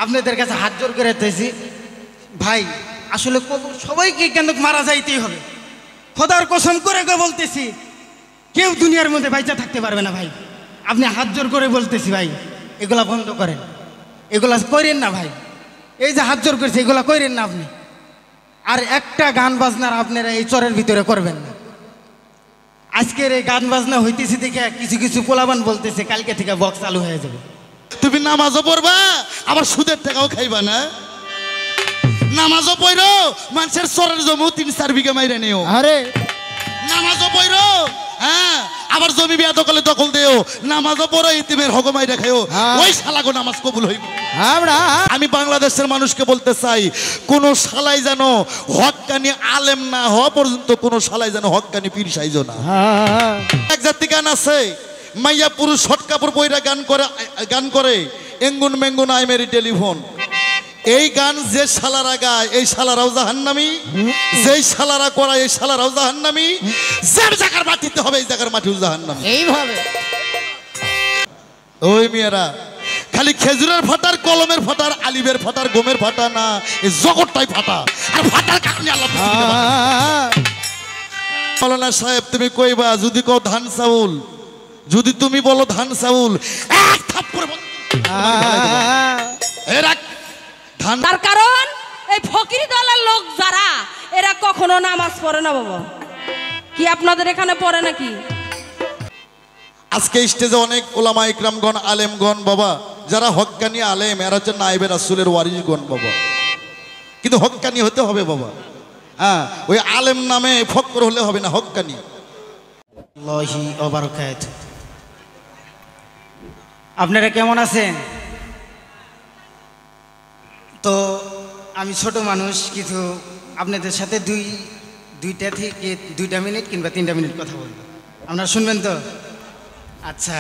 আপনাদের কাছে হাত জোর করে চাইছি ভাই, আসলে সবাইকে কেন মারা যাইতেই হবে? খোদার কসম করে বলতেছি, কেউ দুনিয়ার মধ্যে বাইচা থাকতে পারবে না ভাই। আপনি হাত জোর করে বলতেছি ভাই, এগুলা বন্ধ করেন, এগুলা করেন না ভাই। এই যে হাত জোর করছে এগুলা করেন না আপনি। আর একটা গান বাজনার আপনারা এই চরের ভিতরে করবেন না। আজকের এই গান বাজনা হইতেছি দেখে কিছু কিছু পোলাবান বলতেছে কালকে থেকে বক্স চালু হয়ে যাবে। তুমি নামাজও পড়বা আবার সুদের টাকাও খাইবা না? নামাজও পড়ো, মানুষের চরের জমিও 3-4 বিঘা মাইরে নিও। আরে নামাজও পড়ো, হ্যাঁ, আবার জমি বিয়া দখলে দখল দেও। নামাজও পড়ো, ইতিমের হক মাইরা খাইও। ওই শালাগো নামাজ কবুল হইব। আমি বাংলাদেশের মানুষকে বলতে চাই, কোন শালাই যেন হক্কানি আলেম না হওয়া পর্যন্ত কোন শালাই যেন হক্কানি পীর সাইজো না। এক জাতি গান আছে, মাইয়া পুরুষ শর্ট কাপড় পইরা গান করে এঙ্গুন মেঙ্গুন আই মেরি টেলিফোন। এই গান যে শালারা গায় এই শালারাও জাহান্নামী, যেই শালারা করায় এই শালারাও জাহান্নামী। যে জায়গার মাটিতে হবে এই জায়গার মাটিও জাহান্নামী। এইভাবে ওই মেয়েরা খালি খেজুরের ফাটার, কলমের ফাটার, আলিবের ফাটার, গমের ফাটা না, এই জগৎটাই ফাটা। আর ফাটার কারণে আল্লাহ মৌলানা সাহেব তুমি কইবা, যদি কও ধান চাউল, যদি তুমি বলো ধান চাউল, এক থাপ্পড়ে তার কারণ এই ফকিরি দলের লোক যারা, এরা কখনো নামাজ পড়ে না বাবা। কি আপনাদের এখানে পড়ে নাকি? আজকে স্টেজে অনেক ওলামা ইকরামগণ, আলেমগণ বাবা, যারা হক্কানি আলেম, এরা হচ্ছে নায়েবে রাসূলের ওয়ারিসগণ বাবা। কিন্তু হক্কানি হতে হবে বাবা, হ্যাঁ, ওই আলেম নামে ফক্র হলে হবে না, হক্কানি। আপনারা কেমন আছেন? তো আমি ছোট মানুষ, কিছু আপনাদের সাথে দুইটা থেকে 2টা মিনিট কিংবা 3টা মিনিট কথা বলবো, আপনারা শুনবেন তো? আচ্ছা,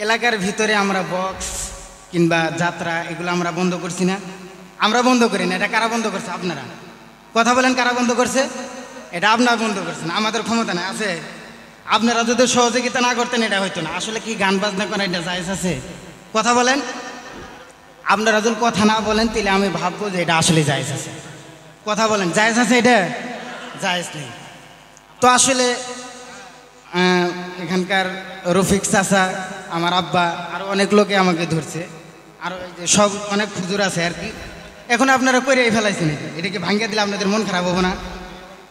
এলাকার ভিতরে আমরা বক্স কিংবা যাত্রা এগুলো আমরা বন্ধ করছি না, আমরা বন্ধ করি না। এটা কারা বন্ধ করছে? আপনারা। কথা বলেন, কারা বন্ধ করছে? এটা আপনারা বন্ধ করছেন, আমাদের ক্ষমতা না আছে। আপনারা যদি সহযোগিতা না করতেন এটা হইতো না। আসলে কি গান বাজনা করা এটা জায়েজ আছে? কথা বলেন। আপনারা যদি কথা না বলেন তাহলে আমি ভাববো যে এটা আসলে জায়েজ আছে। কথা বলেন, জায়েজ আছে? এটা জায়েজ নেই। তো আসলে এখানকার রফিক চাচা, আমার আব্বা, আরও অনেক লোকে আমাকে ধরছে, আরও সব অনেক হুজুর আছে আর কি। এখন আপনারা করে ফেলাইছেন, এটাকে ভাঙ্গিয়ে দিলে আপনাদের মন খারাপ হবো না?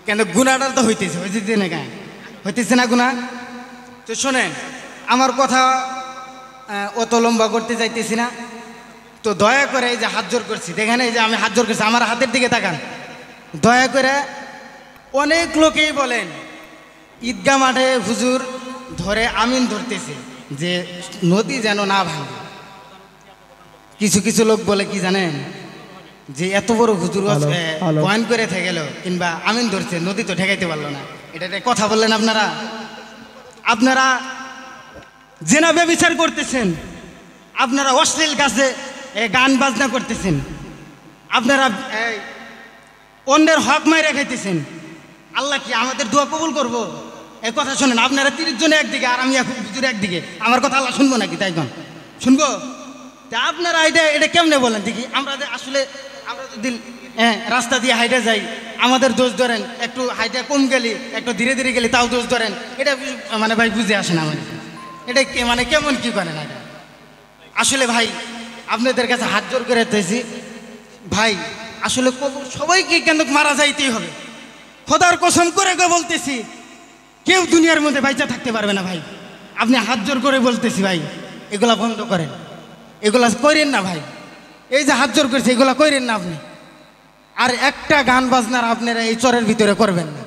কেন গুণাটা তো হইতেছে না, কেন হইতেছে না গুণা? তো শোনেন, আমার কথা অত লম্বা করতে চাইতেছি না। তো দয়া করে এই যে হাত জোর করছি, দেখেন এই যে আমি হাত জোর করছি, আমার হাতের দিকে তাকান। দয়া করে, অনেক লোকেই বলেন ঈদগাহ মাঠে হুজুর ধরে আমিন ধরতেছে যে নদী যেন না ভাঙে। কিছু কিছু লোক বলে কি জানেন, যে এত বড় হুজুর পয়েন্ট করে থেকে গেল কিংবা আমিন ধরছে, নদী তো ঠেকাইতে পারলো না। এটা কথা বললেন আপনারা। আপনারা জেনা ব্যভিচার করতেছেন, আপনারা অশ্লীল কাছে গান বাজনা করতেছেন, আপনারা অন্যের হক মাইরা খাইতেছেন। আল্লাহ কি আমাদের দোয়া কবুল করবো? এই কথা শোনেন, আপনারা 30 জনে একদিকে আর আমি হুজুর একদিকে, আমার কথা আল্লাহ শুনবো নাকি? তাই কন শুনবো? তা আপনারা এটা কেমনে বলেন দেখি? আমরা আসলে আমরা যদি রাস্তা দিয়ে হাইটে যাই, আমাদের দোষ ধরেন, একটু হাইটে কম গেলি, একটু ধীরে ধীরে গেলি তাও দোষ ধরেন। এটা মানে ভাই বুঝে আসে না আমার। এটা মানে কেমন কি করেন এটা? আসলে ভাই আপনাদের কাছে হাত জোর করে চাইছি ভাই, আসলে সবাইকে কেন মারা যাইতেই হবে? খোদার কসম করে বলতেছি, কেউ দুনিয়ার মধ্যে বাইচা থাকতে পারবে না ভাই। আপনি হাত জোর করে বলতেছি ভাই, এগুলা বন্ধ করেন, এগুলা করেন না ভাই। এই যে হাত জোর করছে এগুলা করেন না আপনি। আর একটা গান বাজনার আপনারা এই চরের ভিতরে করবেন না।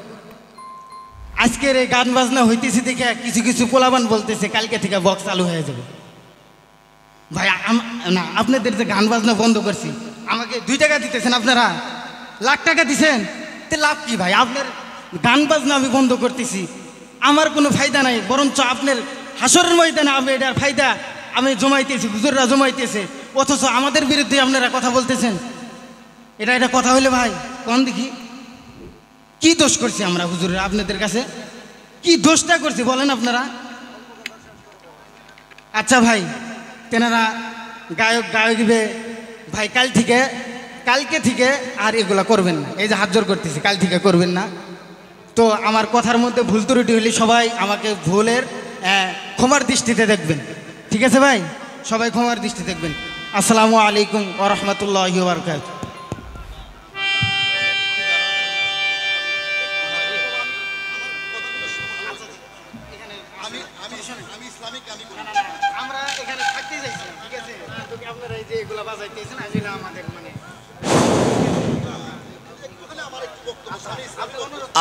আজকের এই গান বাজনা হইতেছি দেখে কিছু কিছু পোলাবান বলতেছে কালকে থেকে বক্স চালু হয়ে যাবে। ভাই না, আপনাদের যে গান বাজনা বন্ধ করছি, আমাকে 2 টাকা দিতেছেন, আপনারা লাখ টাকা দিছেন, তে লাভ কি ভাই? আপনার গান বাজনা আমি বন্ধ করতেছি, আমার কোনো ফায়দা নাই, বরঞ্চ আপনার হাসরের ময়দানে আমি এটার ফায়দা আমি জমাইতেছি, হুজুররা জমাইতেছে, অথচ আমাদের বিরুদ্ধে আপনারা কথা বলতেছেন। এটা কথা হইলে ভাই কোন দেখি কি দোষ করছি আমরা হুজুররা আপনাদের কাছে? কি দোষটা করছি বলেন আপনারা? আচ্ছা ভাই, তেনারা গায়ক গায়িবে ভাই কালকে থেকে আর এগুলা করবেন না। এই যে হাত জোর করতেছি, কাল থেকে করবেন না। তো আমার কথার মধ্যে ভুল ত্রুটি হলে সবাই আমাকে ভুলের ক্ষমার দৃষ্টিতে দেখবেন, ঠিক আছে ভাই? সবাই ক্ষমার দৃষ্টি দেখবেন। আসসালামু আলাইকুম ওয়া রাহমাতুল্লাহি ওয়া বারাকাতুহু। আমরা এখানে থাকতে চাইছি, ঠিক আছে? আপনারা এই যে এগুলা বাজাইতেছেন আসলে আমাদের মানে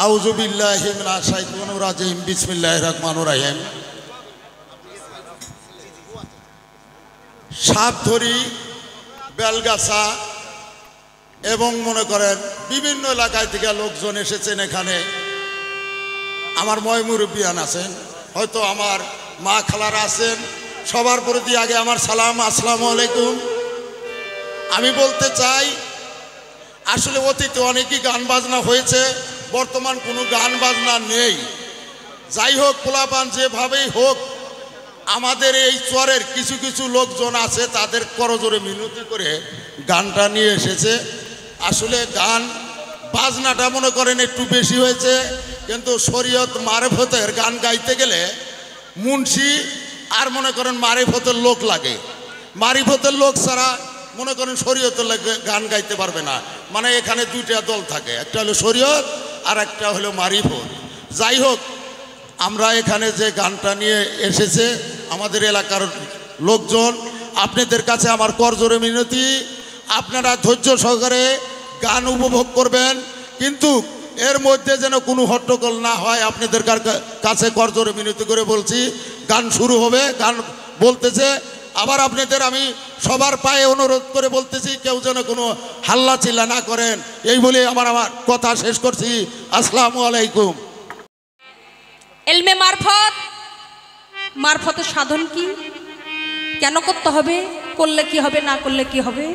আউযু বিল্লাহি মিনাশ শাইতানির রাজিম বিসমিল্লাহির রহমানির রহিম। সাপধরি, বেলগাছা এবং মনে করেন বিভিন্ন এলাকায় থেকে লোকজন এসেছেন এখানে। আমার ময়মুরব্বিয়ান আছেন, হয়তো আমার মা খালারা আছেন। সবার প্রতি আগে আমার সালাম, আসসালামু আলাইকুম। আমি বলতে চাই আসলে অতীতে অনেকই গান বাজনা হয়েছে, বর্তমান কোনো গান বাজনা নেই। যাই হোক, পোলাপান যেভাবেই হোক, আমাদের এই চরের কিছু কিছু লোকজন আছে, তাদের করজোরে মিনতি করে গানটা নিয়ে এসেছে। আসলে গান বাজনাটা মনে করেন একটু বেশি হয়েছে, কিন্তু শরীয়ত মারেফতের গান গাইতে গেলে মুন্সি আর মনে করেন মারিফতের লোক লাগে। মারিফতের লোক ছাড়া মনে করেন শরীয়তের গান গাইতে পারবে না। মানে এখানে দুইটা দল থাকে, একটা হলো শরীয়ত আর একটা হলো মারিফত। যাই হোক, আমরা এখানে যে গানটা নিয়ে এসেছে আমাদের এলাকার লোকজন, আপনাদের কাছে আমার করজোরে মিনতি, আপনারা ধৈর্য সহকারে গান উপভোগ করবেন, কিন্তু এর মধ্যে যেন কোনো হট্টগোল না হয়। আপনাদের কাছে করজোরে মিনতি করে বলছি, গান শুরু হবে, গান বলতেছে। আবার আপনাদের আমি সবার পায়ে অনুরোধ করে বলতেছি, কেউ যেন কোনো হাল্লা চিল্লা না করেন। এই বলে আমার কথা শেষ করছি। আসসালামু আলাইকুম। এলমে মারফত, মারফতের সাধন কি, কেন করতে হবে, করলে কি হবে, না করলে কি হবে,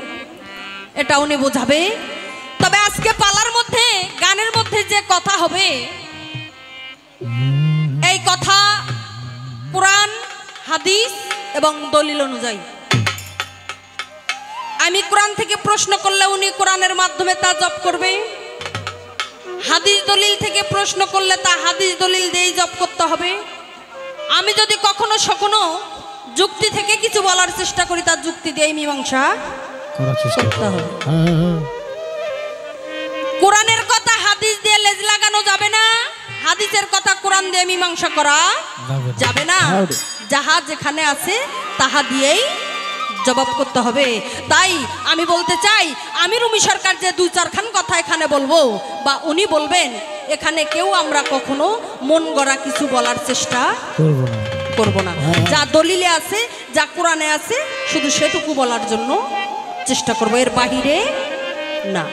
এটা উনি বোঝাবে। তবে আজকে পালার মধ্যে, গানের মধ্যে যে কথা হবে, এই কথা কোরআন, হাদিস এবং দলিল অনুযায়ী। আমি কোরআন থেকে প্রশ্ন করলে উনি কোরআনের মাধ্যমে তা জপ করবে, হাদিস দলিল থেকে প্রশ্ন করলে তা হাদিস দলিল দিয়েই জপ করতে হবে। আমি যদি কখনো যুক্তি থেকে কিছু বলার চেষ্টা করি, তার যুক্তি দিয়ে মীমাংসা করতে হবে। কোরআনের কথা হাদিস দিয়ে লেজ লাগানো যাবে না, হাদিসের কথা কোরআন দিয়ে মীমাংসা করা যাবে না। যাহা যেখানে আছে তাহা দিয়েই জবাব করতে হবে। তাই আমি বলতে চাই, আমি রুমি সরকার যে দুই চারখান কথা এখানে বলবো বা উনি বলবেন, এখানে কেউ আমরা কখনো মন গড়া কিছু বলার চেষ্টা করব না। যা দলিলে আছে, যা কোরআনে আছে, শুধু সেটুকু বলার জন্য চেষ্টা করব, এর বাহিরে না।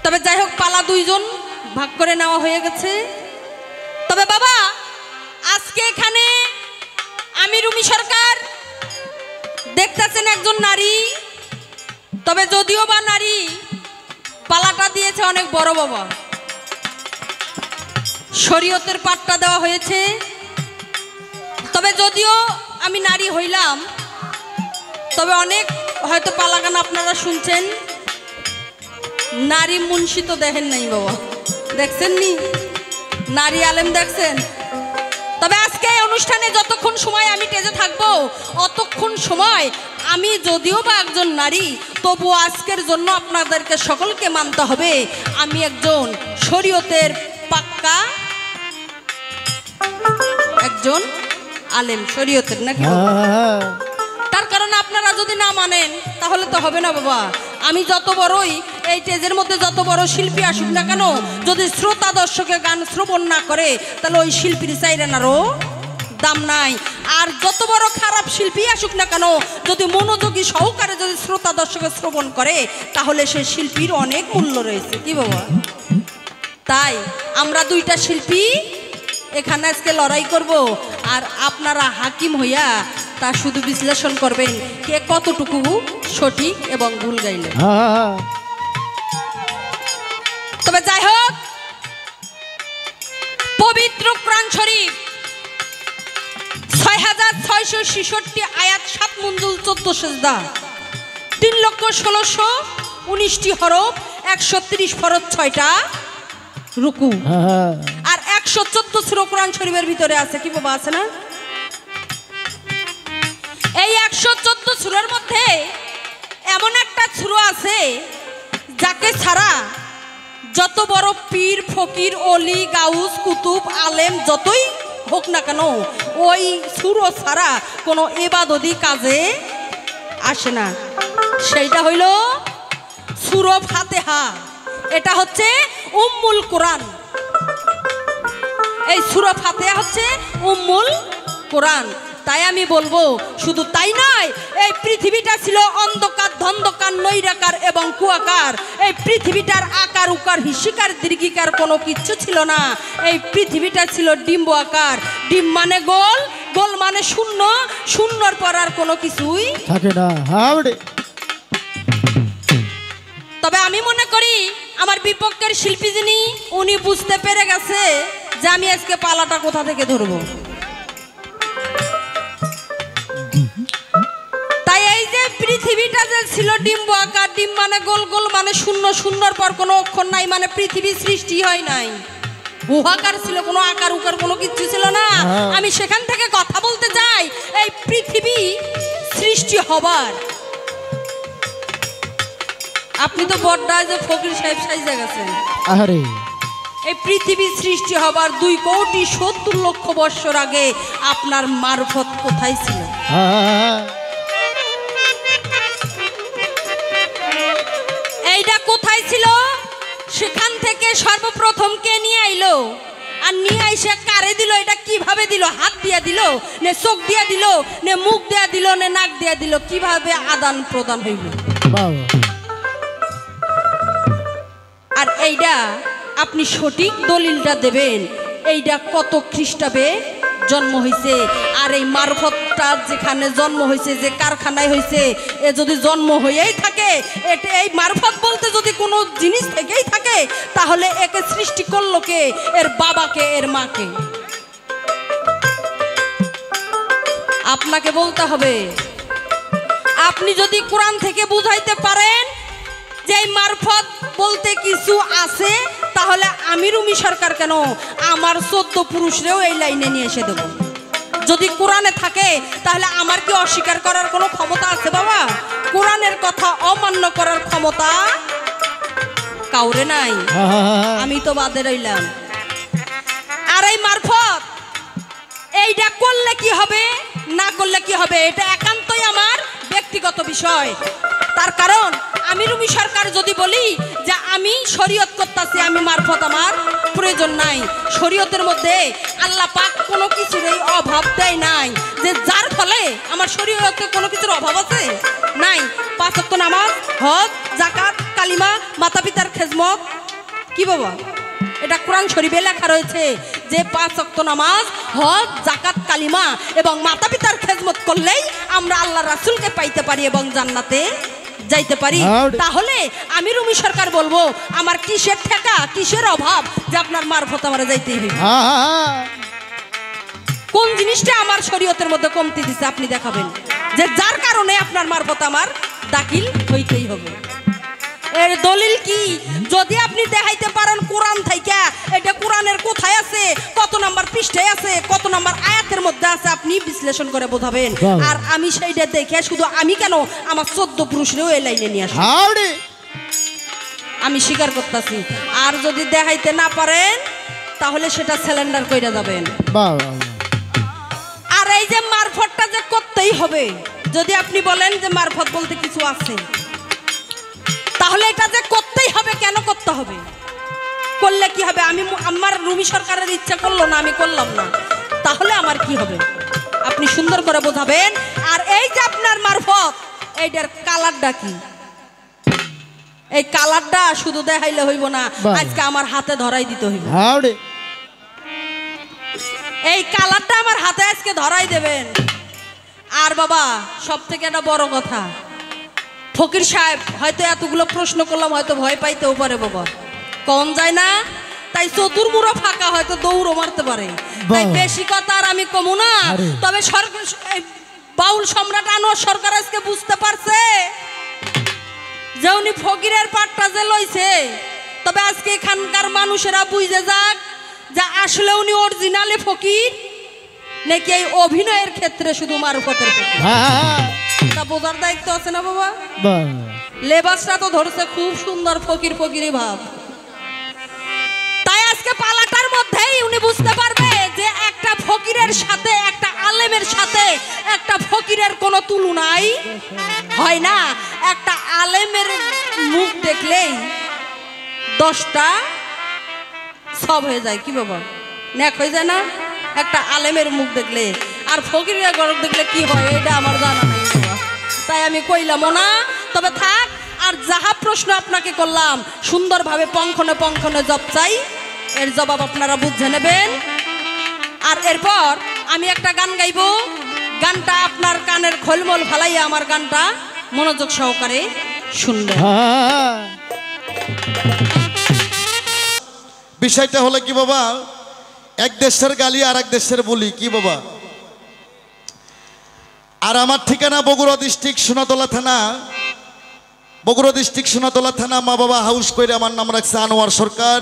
তবে যাই হোক, পালা দুইজন ভাগ করে নেওয়া হয়ে গেছে। তবে বাবা, আজকে এখানে আমি রুমি সরকার, দেখতেছেন একজন নারী, তবে যদিও বা নারী, পালাটা দিয়েছে অনেক বড় বাবা, শরীয়তের পাটটা দেওয়া হয়েছে। তবে যদিও আমি নারী হইলাম, তবে অনেক হয়তো পালা গান আপনারা শুনছেন। নারী মুন্সি তো দেখেন নাই বাবা, দেখছেন নি? নারী আলেম দেখছেন? তবে আজকে এই অনুষ্ঠানে যতক্ষণ সময় আমি টেজে থাকবো, অতক্ষণ সময় আমি যদিও বা একজন নারী, তবু আজকের জন্য আপনাদেরকে সকলকে মানতে হবে আমি একজন শরীয়তের পাক্কা একজন আলেম, শরীয়তের, নাকি? তার কারণ আপনারা যদি না মানেন তাহলে তো হবে না বাবা। আমি যত বড়ই এই টেজের মধ্যে যত বড় শিল্পী আসুক না কেন, যদি শ্রোতা দর্শকে গান শ্রবণ না করে, তাহলে ওই শিল্পীর চাইরানারও দাম নাই। আর যত বড় খারাপ শিল্পী আসুক না কেন, যদি মনোযোগী সহকারে যদি শ্রোতা দর্শকে শ্রবণ করে, তাহলে সেই শিল্পীর অনেক মূল্য রয়েছে, কি বাবা? তাই আমরা দুইটা শিল্পী এখানে আজকে লড়াই করব, আর আপনারা হাকিম হইয়া তা শুধু বিশ্লেষণ করবেন কে কতটুকু সঠিক এবং ভুল গাইলে। তবে যাই হোক, পবিত্র কোরআন শরীফ ৬,৬০০ 966 আয়াত 7 মঞ্জুল 14 সেজদা 3,16,19টি হরফ 130 ফরজ 6টা রুকু আর 114 সূরা কোরআন শরীফের ভিতরে আছে কি বাবা আছে না এই 114 সূরার মধ্যে এমন একটা সূরা আছে যাকে ছাড়া যত বড় পীর ফকির অলি গাউস কুতুব আলেম যতই হোক না কেন ওই সূরা ছাড়া কোনো ইবাদতি কাজে আসে না সেইটা হইল সূরা ফাতিহা এটা হচ্ছে উম্মুল কোরআন এই সূরা ফাতিহা হচ্ছে উম্মুল কোরআন তাই আমি বলবো শুধু তাই নয় এই পৃথিবীটা ছিল অন্ধকার ধন্ধকার নৈরাকার এবং কুয়াকার এই পৃথিবীটার আকার উকার হিসিকার দীর্ঘিকার কোনো কিচ্ছু ছিল না এই পৃথিবীটা ছিল ডিম্ব আকার ডিম মানে গোল গোল মানে শূন্য শূন্যর পর আর কোনো কিছুই থাকে না তবে আমি মনে করি আমার বিপক্ষের শিল্পী যিনি উনি বুঝতে পেরে গেছে যে আমি আজকে পালাটা কোথা থেকে ধরবো তাই এই যে পৃথিবীটা যে ছিল ডিম্ব আকার ডিম মানে গোল গোল মানে শূন্য শূন্যর পর কোনো অক্ষর নাই মানে পৃথিবী সৃষ্টি হয় নাই গুহাকার ছিল কোনো আকার উকার কোনো কিছু ছিল না আমি সেখান থেকে কথা বলতে চাই এই পৃথিবী সৃষ্টি হবার আপনি তো বড়টা যে ফকির সাহেব সাইজা গেছেন আরে এই পৃথিবী সৃষ্টি হবার 2,70,00,000 বছর আগে আপনার মারফত কোথায় ছিল এইটা কোথায় ছিল সেখান থেকে সর্বপ্রথম কে নিয়ে আইলো আর নিয়ে আইসে কারে দিল এটা কিভাবে দিল হাত দিয়া দিল নে চোখ দিয়া দিল নে মুখ দিয়া দিল নে নাক দিয়া দিল কিভাবে আদান প্রদান হইল আর এইটা আপনি সঠিক দলিলটা দেবেন এইটা কত খ্রিস্টাব্দে জন্ম হয়েছে আর এই মারফতটা যেখানে জন্ম হয়েছে যে কারখানায় হয়েছে এ যদি জন্ম হয়েই থাকে এটা এই মারফত বলতে যদি কোনো জিনিস থেকেই থাকে তাহলে একে সৃষ্টি করলো কে এর বাবাকে এর মাকে আপনাকে বলতে হবে আপনি যদি কোরআন থেকে বুঝাইতে পারেন যে এই মারফত বলতে কিছু আছে তাহলে আমি রুমি সরকার কেন আমার 14 পুরুষরেও এই লাইনে নিয়ে এসে দেব যদি কোরআনে থাকে তাহলে আমার কি অস্বীকার করার কোনো ক্ষমতা আছে বাবা কোরআনের কথা অমান্য করার ক্ষমতা কাউরে নাই আমি তো বাদে রইলাম আর এই মারফত এইটা করলে কি হবে না করলে কি হবে এটা একান্তই আমার ব্যক্তিগত বিষয় তার কারণ আমি রুমি সরকার যদি বলি যে আমি শরীয়ত করতেছি আমি মারফত আমার প্রয়োজন নাই শরীয়তের মধ্যে আল্লাহ পাক কোনো কিছুর অভাব দেয় নাই যে যার ফলে আমার শরীয়তে কোনো কিছুর অভাব আছে নাই 5 ওয়াক্ত নামাজ হজ যাকাত কালিমা মাতা পিতার খেজমত কি বাবা এটা কোরআন শরীফে লেখা রয়েছে যে 5 ওয়াক্ত নামাজ হজ যাকাত কালিমা এবং মাতা পিতার খেজমত করলেই আমরা আল্লাহর রাসূলকে পাইতে পারি এবং জান্নাতে যাইতে পারি তাহলে আমি রুমি সরকার বলবো আমার কিসের ঠেকা কিসের অভাব যে আপনার মারফত আমারে যাইতেই হবে কোন জিনিসটা আমার শরীয়তের মধ্যে কমতি দিছে আপনি দেখাবেন যে যার কারণে আপনার মারফত আমার দাখিল হইতেই হবে এর দলিল কি যদি আপনি দেখাইতে পারেন কোরআন থেকে এটা কোরআনের কোথায় আছে কত নাম্বার পৃষ্ঠায় আছে কত নাম্বার আয়াতের মধ্যে আছে আপনি বিশ্লেষণ করে বোঝাবেন আর আমি সেইটা দেখে শুধু আমি কেন আমার 14 পুরুষরেও এই লাইনে নিয়ে আসি আমি স্বীকার করতেছি আর যদি দেখাইতে না পারেন তাহলে সেটা সিলিন্ডার কইরা যাবেন আর এই যে মারফতটা যে করতেই হবে যদি আপনি বলেন যে মারফত বলতে কিছু আছে তাহলে এটা যে করতেই হবে কেন করতে হবে করলে কি হবে আমি আমার রুমি সরকারের ইচ্ছা করলো না আমি করলাম না তাহলে আমার কি হবে আপনি সুন্দর করে বোঝাবেন আর এই যে আপনার মারফত এইটার কালারটা কি এই কালারটা শুধু দেখাইলে হইব না আজকে আমার হাতে ধরাই দিতে হইব এই কালারটা আমার হাতে আজকে ধরাই দেবেন আর বাবা সব থেকে একটা বড় কথা ফকির সাহেব হয়তো এতগুলো প্রশ্ন করলাম হয়তো ভয় পাইতেও পারে বাবা কম যায় না তাই চতুর্মুড়ো ফাঁকা হয়তো দৌড়ও মারতে পারে তাই বেশি কথা আর আমি কমু না। তবে সরকার বাউল সম্রাট আনোয়ার সরকার আজকে বুঝতে পারছে যে উনি ফকিরের পাটটা যে লইছে। তবে আজকে এখানকার মানুষেরা বুঝে যাক যে আসলে উনি অরিজিনালি ফকির নাকি এই অভিনয়ের ক্ষেত্রে শুধু মারফতের ফকির। তা বোঝার দায়িত্ব আছে না বাবা? লেবাসটা তো ধরছে খুব সুন্দর ফকির ফকিরি ভাব। তাই আজকে পালাটার মধ্যেই উনি বুঝতে পারবে যে একটা ফকিরের সাথে একটা আলেমের সাথে একটা ফকিরের কোনো তুলনাই হয় না। একটা আলেমের মুখ দেখলেই 10টা সব হয়ে যায়। কি বাবা ন্যাক হয়ে যায় না একটা আলেমের মুখ দেখলে? আর ফকিরের গরব দেখলে কি হয় এটা আমার জানা নেই বাবা। তাই আমি কইলাম না। তবে থাক, আর যাহা প্রশ্ন আপনাকে করলাম সুন্দরভাবে পঙ্খনে পঙ্খনে জব চাই, এর জবাব আপনারা বুঝে নেবেন। আর এরপর আমি একটা গান গাইব। গানটা আপনার কানের খোলমোল ফালাইয়া আমার গানটা মনোযোগ সহকারে শুনবেন। বিষয়টা হলো কি বাবা, এক দেশের গালি আর এক দেশের বলি। কি বাবা? আর আমার ঠিকানা বগুড়া ডিস্ট্রিক্ট সোনাতলা থানা। বগুড়া ডিস্ট্রিক্ট সোনাতলা থানা। মা বাবা হাউস করে আমার নাম রাখছে আনোয়ার সরকার।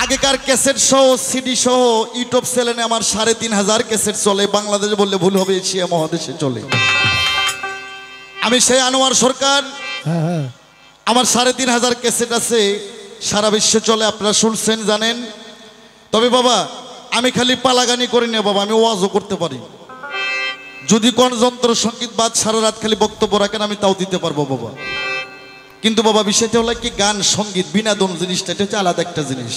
আগেকার ক্যাসেট সহ সিডি সহ ইউটিউব চ্যানেলে আমার 3500 ক্যাসেট চলে। বাংলাদেশে বললে ভুল হবে, এশিয়া মহাদেশে চলে। আমি সেই আনোয়ার সরকার। আমার 3500 ক্যাসেট আছে, সারা বিশ্বে চলে। আপনারা শুনছেন, জানেন। তবে বাবা আমি খালি পালাগানি করি না বাবা, আমি ওয়াজও করতে পারি। যদি কোন যন্ত্র সঙ্গীত বাদ সারা রাত খালি বক্তব্য রাখেন আমি তাও দিতে পারবো বাবা। কিন্তু বাবা বিষয়টা হলো কি, গান সঙ্গীত বিনোদন জিনিসটা এটা হচ্ছে আলাদা একটা জিনিস।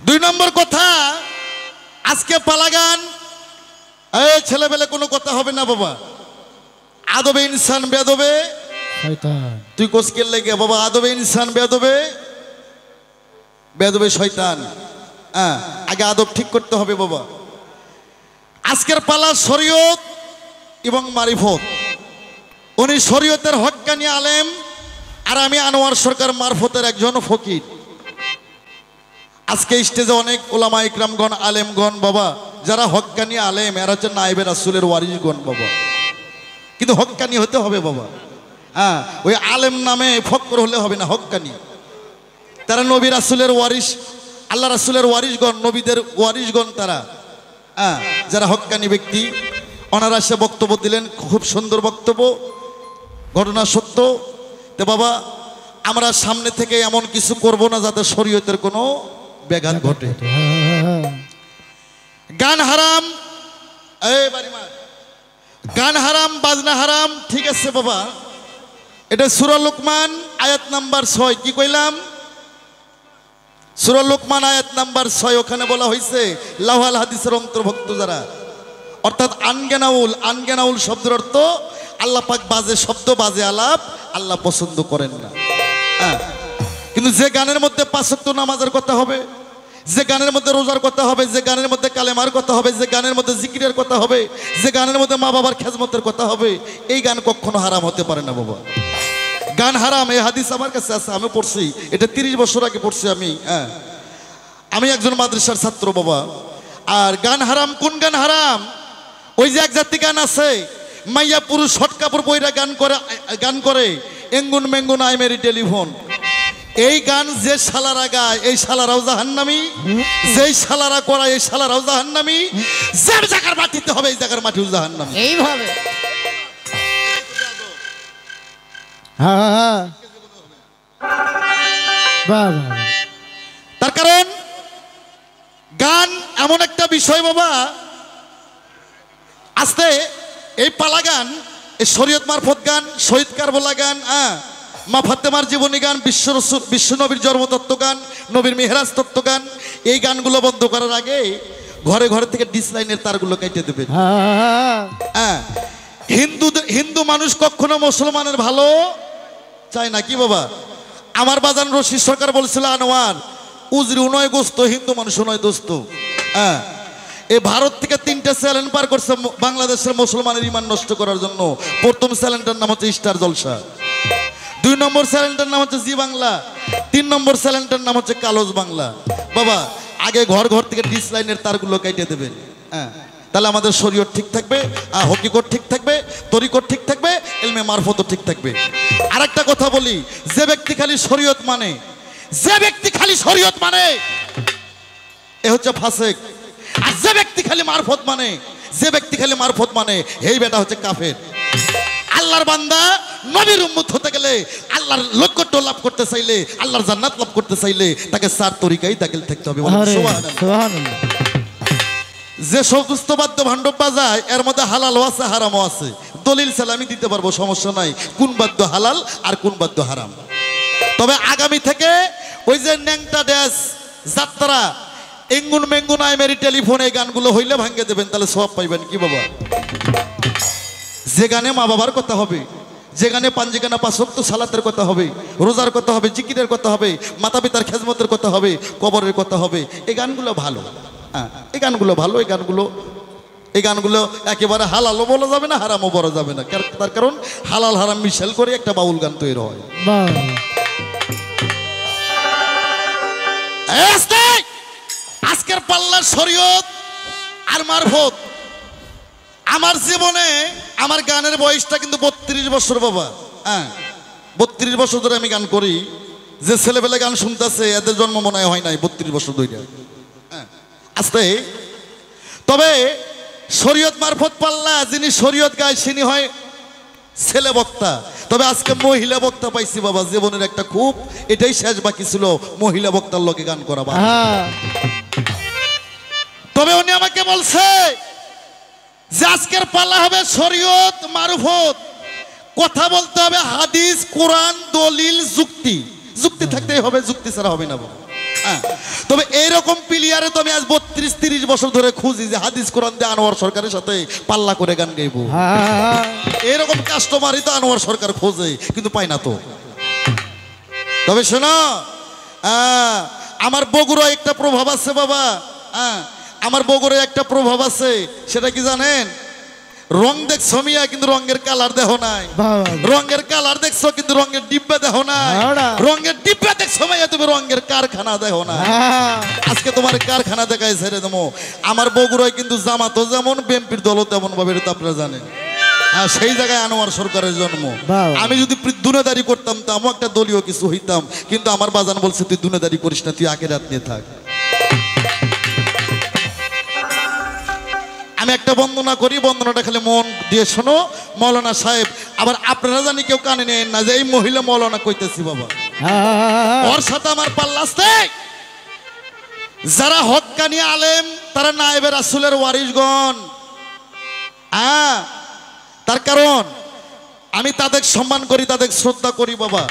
2 নম্বর কথা, আজকে পালাগান এই ছেলেবেলে কোনো কথা হবে না বাবা। আদবে ইনসান বেদবে শয়তান। তুই কোসকের লেগে বাবা, আদবে ইনসান বেদবে বেদবে শয়তান। আগে আদব ঠিক করতে হবে বাবা। আজকের পালা শরীয়ত এবং মারিফত। উনি শরীয়তের হক্কানি আলেম, আর আমি আনোয়ার সরকার মারফতের একজন ফকির। আজকে স্টেজে অনেক ওলামা ইকরামগণ আলেমগণ বাবা, যারা হক্কানি আলেম, এরা হচ্ছে নায়েবে রাসূলের ওয়ারিসগণ বাবা। কিন্তু হক্কানি হতে হবে বাবা। ওই আলেম নামে ফক্র হলে হবে না, হক্কানি। তারা নবী রাসূলের ওয়ারিস, আল্লাহ রাসূলের ওয়ারিসগণ, নবীদের ওয়ারিসগণ তারা। যারা হক্কানি ব্যক্তি, ওনারা সে বক্তব্য দিলেন, খুব সুন্দর বক্তব্য, ঘটনা সত্য। তো বাবা আমরা সামনে থেকে এমন কিছু করব না যাতে শরীয়তের কোনো ব্যাঘাত ঘটে। গান হারাম, গান হারাম, বাজনা হারাম, ঠিক আছে বাবা। এটা সূরা লোকমান আয়াত নাম্বার 6। কি কইলাম? সূরা লোকমান আয়াত নাম্বার 6। ওখানে বলা হয়েছে লাওহাল হাদিসের অন্তর্ভুক্ত যারা, অর্থাৎ আনজ্ঞানাউল। আনজ্ঞানাউল শব্দের অর্থ আল্লাহ পাক বাজে শব্দ, বাজে আলাপ আল্লাহ পছন্দ করেন না। কিন্তু যে গানের মধ্যে 5 ওয়াক্ত নামাজের কথা হবে, যে গানের মধ্যে রোজার কথা হবে, যে গানের মধ্যে কালেমার কথা হবে, যে গানের মধ্যে জিকিরের কথা হবে, যে গানের মধ্যে মা বাবার খেজমতের কথা হবে, এই গান কখনো হারাম হতে পারে না বাবা। গান হারাম, এই হাদিস আমার কাছে আছে, আমি পড়ছি। এটা 30 বছর আগে পড়ছি আমি। আমি একজন মাদ্রাসার ছাত্র বাবা। আর গান হারাম, কোন গান হারাম? ওই যে এক জাতি গান আছে, মাইয়া পুরুষ হট কাপড় পইরা গান করে এঙ্গুন মেঙ্গুন আই মেরি টেলিফোন। এই গান যে শালারা গায় এই শালারাও জাহান্নামী, যেই শালারা করায় এই শালারাও জাহান্নামী, যে জায়গার মাটিতে হবে এই জায়গার মাটিও জাহান্নামী। এইভাবে তার কারণ গান এমন একটা বিষয় বাবা, আস্তে এই পালা গান, এই শরীয়ত মারফত গান, শহীদ কারবালা গান, মা ফাতেমার জীবনী গান, বিশ্ব নবীর জন্মতত্ত্ব গান, নবীর মেহরাজ তত্ত্ব গান, এই গানগুলো বন্ধ করার আগে ঘরে ঘরে থেকে ডিসলাইনের তারগুলো কেটে দেবে। হিন্দু মানুষ কখনো মুসলমানের ভালো চায় না। কি বাবা? আমার বাজান রশিদ সরকার বলছিল, আনোয়ার উজরি উনয় গোস্ত, হিন্দু মানুষ উনয় দোস্ত। এই ভারত থেকে 3টা চ্যালেঞ্জ পার করছে বাংলাদেশের মুসলমানের ইমান নষ্ট করার জন্য। প্রথম চ্যালেঞ্জটার নাম হচ্ছে স্টার জলসা, 2 নম্বর চ্যানেলটার নাম হচ্ছে জি বাংলা, 3 নম্বর চ্যানেলটার নাম হচ্ছে কালোজ বাংলা। বাবা আগে ঘর ঘর থেকে ডিস লাইনের তারগুলো কেটে দেবেন, হ্যাঁ, তাহলে আমাদের শরীয়ত ঠিক থাকবে, হকিকত ঠিক থাকবে, তরিকত ঠিক থাকবে, ইলমে মারফতও ঠিক থাকবে। আর একটা কথা বলি, যে ব্যক্তি খালি শরীয়ত মানে, যে ব্যক্তি খালি শরীয়ত মানে এ হচ্ছে ফাসেক। আর যে ব্যক্তি খালি মারফত মানে, যে ব্যক্তি খালি মারফত মানে এই বেটা হচ্ছে কাফের। আল্লাহর বান্দা নবীর উম্মত হতে গেলে, আল্লাহর লক্ষ্য লাভ করতে চাইলে, আল্লাহর জান্নাত লাভ করতে চাইলে তাকে চার তরিকায় দাখিল থাকতে হবে। সুবহানাল্লাহ। যে সমস্ত বাদ্য ভাণ্ড বাজায় এর মধ্যে হালালও আছে হারামও আছে, দলিল সালামি দিতে পারবো, সমস্যা নাই, কোন বাদ্য হালাল আর কোন বাদ্য হারাম। তবে আগামী থেকে ওই যে ন্যাংটা ড্যাস যাত্রা এঙ্গুন মেঙ্গুন আইমেরি টেলিফোন এই গানগুলো হইলে ভাঙ্গে দেবেন, তাহলে সব পাইবেন। কি বাবা, যে গানে মা বাবার কথা হবে, যে গানে পাঞ্জিগানা পাঁচ ওয়াক্ত সালাতের কথা হবে, রোজার কথা হবে, জিকিরের কথা হবে, মাতা পিতার খেজমতের কথা হবে, কবরের কথা হবে, এই গানগুলো ভালো, হ্যাঁ এই গানগুলো ভালো। এই গানগুলো একেবারে হালালও বলা যাবে না, হারামও বলা যাবে না, তার কারণ হালাল হারাম মিশেল করে একটা বাউল গান তৈরি হয়। আজকের পাল্লার শরীয়ত আর মারফত। আমার জীবনে আমার গানের বয়সটা কিন্তু 32 বছর বাবা, হ্যাঁ 32 বছর ধরে আমি গান করি। যে ছেলেবেলা গান শুনতেছে এদের জন্ম মনে হয় নাই 32 বছর ধরে, হ্যাঁ আস্তে। তবে শরীয়ত মারফত পাল্লা, যিনি শরীয়ত গায় তিনি হয় ছেলে বক্তা। তবে আজকে মহিলা বক্তা পাইছি বাবা, জীবনের একটা খুব এটাই শেষ বাকি ছিল মহিলা বক্তার লোকে গান করা। তবে উনি আমাকে বলছে যে আজকের পাল্লা হবে শরীয়ত মারফত, কথা বলতে হবে হাদিস কোরআন দলিল যুক্তি, যুক্তি থাকতেই হবে, যুক্তি ছাড়া হবে না বাবা। তবে এইরকম প্লেয়ারে তো আমি আজ 32-30 বছর ধরে খুঁজি যে হাদিস কোরআন দিয়ে আনোয়ার সরকারের সাথে পাল্লা করে গান গাইবো। এরকম কাস্টমারই তো আনোয়ার সরকার খোঁজে, কিন্তু পাই না তো। তবে শোনো, আমার বগুড়া একটা প্রভাব আছে বাবা, আমার বগুড়ায় একটা প্রভাব আছে, সেটা কি জানেন? রং দেখছো মিয়া কিন্তু রঙের কালার দেখো নাই, রঙের কালার দেখছো কিন্তু রঙের ডিব্বা দেখো নাই, রঙের ডিব্বা দেখছো মাইয়া তুমি রঙের কারখানা দেখো না। আজকে তোমার কারখানা দেখায় ছেড়ে দেবো। আমার বগুড়ায় কিন্তু জামাতও যেমন বিএনপির দলও তেমন ভাবে, এটা তো আপনারা জানেন। সেই জায়গায় আনোয়ার সরকারের জন্ম। আমি যদি দুনিয়াদারি করতাম তো আমি একটা দলীয় কিছু হইতাম, কিন্তু আমার বাজান বলছে তুই দুনিয়াদারি করিস না, তুই আখিরাত নিয়ে থাক। আমি একটা বন্দনা করি, বন্দনাটা খালি মন দিয়ে শোনো। মৌলানা সাহেব, আবার আপনারা জানি কেউ কানে নেন না যে এই মহিলা মৌলানা কইতেছি বাবা, ওর সাথে আমার পাল্লা আসতে। যারা হক্কানি আলেম তারা নায়েবে রাসূলের ওয়ারিসগণ, তার কারণ আমি তাদের সম্মান করি, তাদের শ্রদ্ধা করি বাবা।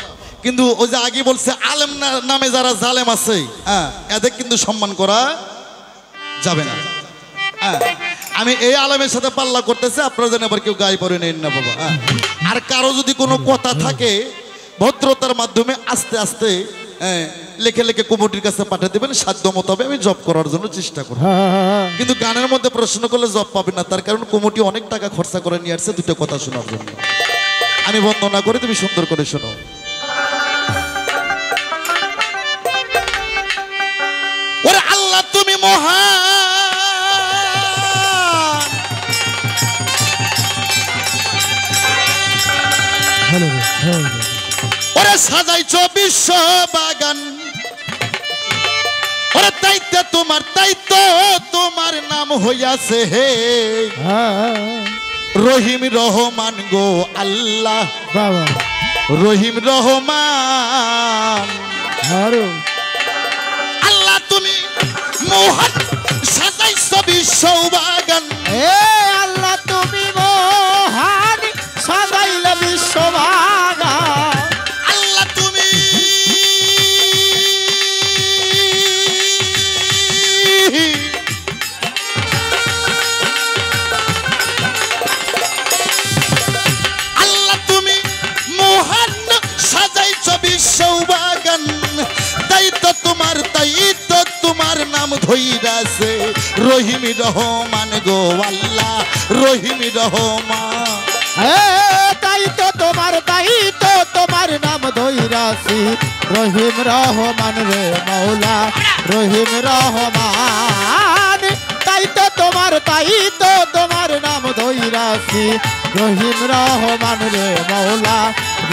কিন্তু ওই যে আগে বলছে আলেম নামে যারা জালেম আছে, এদের কিন্তু সম্মান করা যাবে না। আমি এই আলেমের সাথে পাল্লা করতেছে, আপনারা যেন আবার কেউ গায়ে পড়ে নেন না বাবা। আর কারো যদি কোনো কথা থাকে ভদ্রতার মাধ্যমে আস্তে আস্তে লেখে লেখে কমিটির কাছে পাঠিয়ে দেবেন, সাধ্য মতো হবে আমি জব করার জন্য চেষ্টা করব। কিন্তু গানের মধ্যে প্রশ্ন করলে জব পাবেন না, তার কারণ কমিটি অনেক টাকা খরচা করে নিয়ে আসছে দুটো কথা শোনার জন্য। আমি বন্দনা করে তুমি সুন্দর করে শোনো। ওরে আল্লাহ তুমি মহান, ওরে সাজাইছো বিশ্ব বাগান, ওরে তাইতে তোমার তাইতো তোমার নাম হইয়াছে হে রহিম রহমান গো আল্লাহ, রহিম রহমান। আল্লাহ তুমি মহান, সাজাইছো বিশ্ব বাগান, আল্লাহ তুমি মহান, সাজাইলে বিশ্ব বাগান। আল্লাহ তুমি মহান, সাজাইছো বিশ্ব বাগান, তাই তো তোমার নাম ধইরাছে রহিম রহমান গো আল্লাহ, রহিম রহমান। তাই তো তোমার নাম ধইরা ধৈরাছি রহিম রহমান রে মৌলা রহিম রহমান তাই তো তোমার নাম ধৈরাছি রহিম রহমান রে মৌলা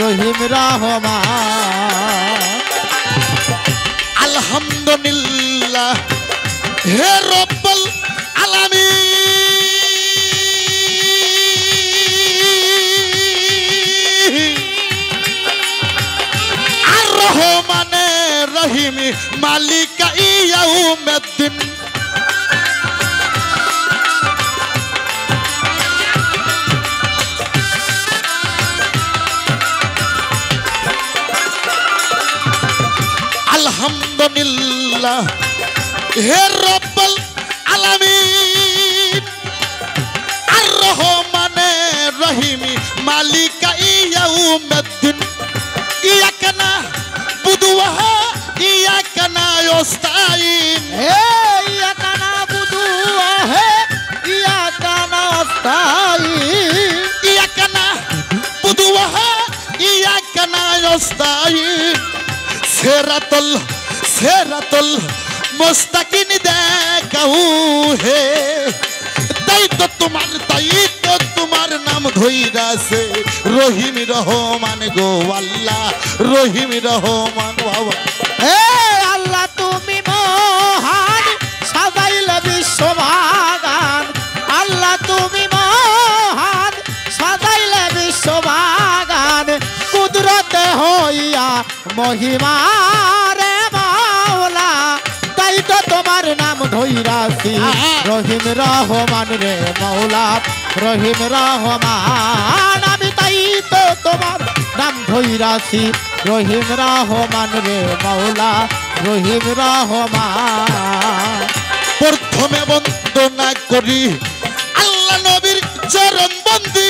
রহিম রহমান। আলহামদুলিল্লাহ হে রব্বুল আলামিন আর রহমানে রহিম মালিকা ইয়াউমিদ্দিন। আলহামদুলিল্লাহ হে রব্বুল আলামিন আর রহমানে রহিম মালিকা ইয়াউমিদ্দিন। ইয়াকা না'বুদু ওয়া ইয়াকা নাস্তাঈন। ইয়াকা না'বুদু ওয়া ইয়াকা নাস্তাঈন। ইয়াকা না'বুদু ওয়া ইয়াকা নাস্তাঈন। সেরাতুল মুস্তাকিম দেখাও হে। তাই তো তোমার নাম ধইরাছে রহিম রহমান গো আল্লাহ রহিম রহমান। বাবা হে আল্লাহ তুমি মহান সাজাইলে বিশ্ববাগান। আল্লাহ তুমি মহান সাজাইলে বিশ্ববাগান। কুদরতে হইয়া মহিমা রে মাওলা তাই তো তোমার নাম ধৈরাছি রহিম রহমান রে মৌলা রহিম রহমান। আমি তাই তো তোমার নাম ধৈরাছি রহিম রহমান রে মৌলা রহিম রহমান। প্রথমে বন্দনা করি আল্লাহ নবীর চরণ বন্দি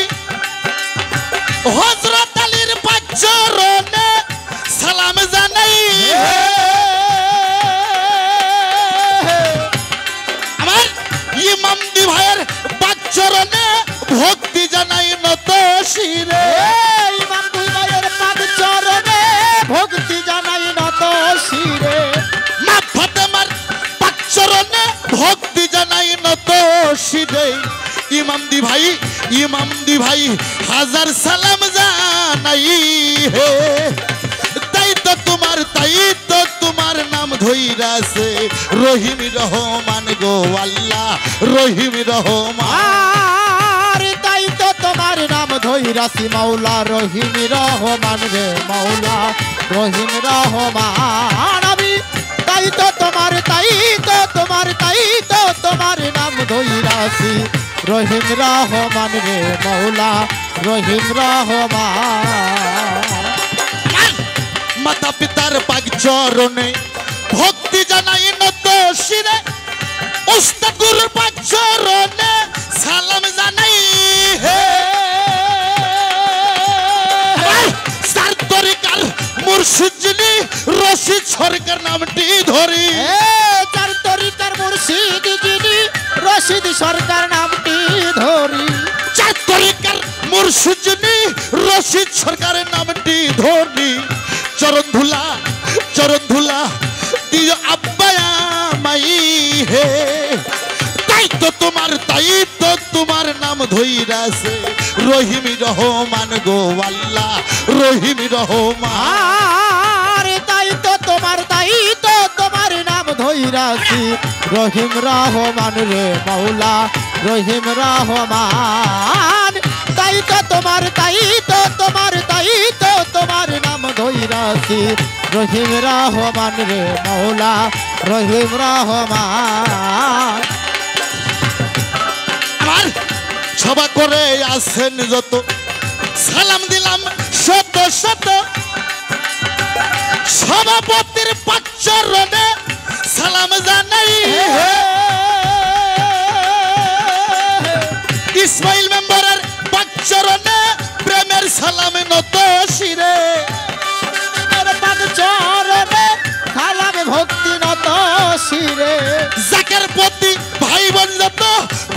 হযরত আলীর পাঁচ চরণে সালাম জানাই। আমার ইমামদি ভাইয়ের পাঁচ চরণে ভক্তি জানাই নত শিরে। ইমামদি ভাইয়ের পাঁচ চরণে ভক্তি জানাই নত শিরে। মা ফাতেমার পাঁচ চরণে ভক্তি জানাই নত শিরে। ইমামদি ভাই হাজার সালাম জানাই হে। তাই তো তোমার নাম ধইরাছে রহিম রহমান গো আল্লাহ রহিম রহমান। তাই তো তোমার নাম ধৈরাছি মাওলা রহিম রহমান রে মাওলা রহিম রহমান। আমি তাই তো তোমার নাম ধৈরাছি রহিম রহমান রে মাওলা রহিম রহমান। মাতা পিতার পাক চরণে ভক্তি জানাই নত শিরে। উস্তাদ গুরুর পাক চরণে সালাম জানাই হে। সার তরিকার মুর্শিদ যিনি রশিদ সরকার নামটি ধরি। চার তরিকার মুর্শিদ যিনি রশিদ সরকার নামটি ধরি। চার তরিকার মুর্শিদ যিনি রশিদ সরকারের নামটি ধরি। চরণ ধুলা দিও আব্বায়া মাই হে। তাই তো তোমার নাম ধইরাছে রহিম রহমান গো আল্লাহ রহিম রহমান। তাই তো তোমার নাম ধৈরাছি রহিম রহমান রে মাওলা রহিম রহমান। তাই তো তোমার নাম ধৈরাছি রহিম রহমান রে মাওলা রহিম রহমান। আমার সভা করে আসেন যত সালাম দিলাম শত শত। সভাপতির পাঁচ চরণে সালাম জানাই হে। ইসমাইল মেম্বারের পাঁচ চরণে প্রেমের সালাম নত শিরে। পাঁচ চরণে সালাম ভক্তি নত শিরে। জাকের প্রতি ভাই বোন যত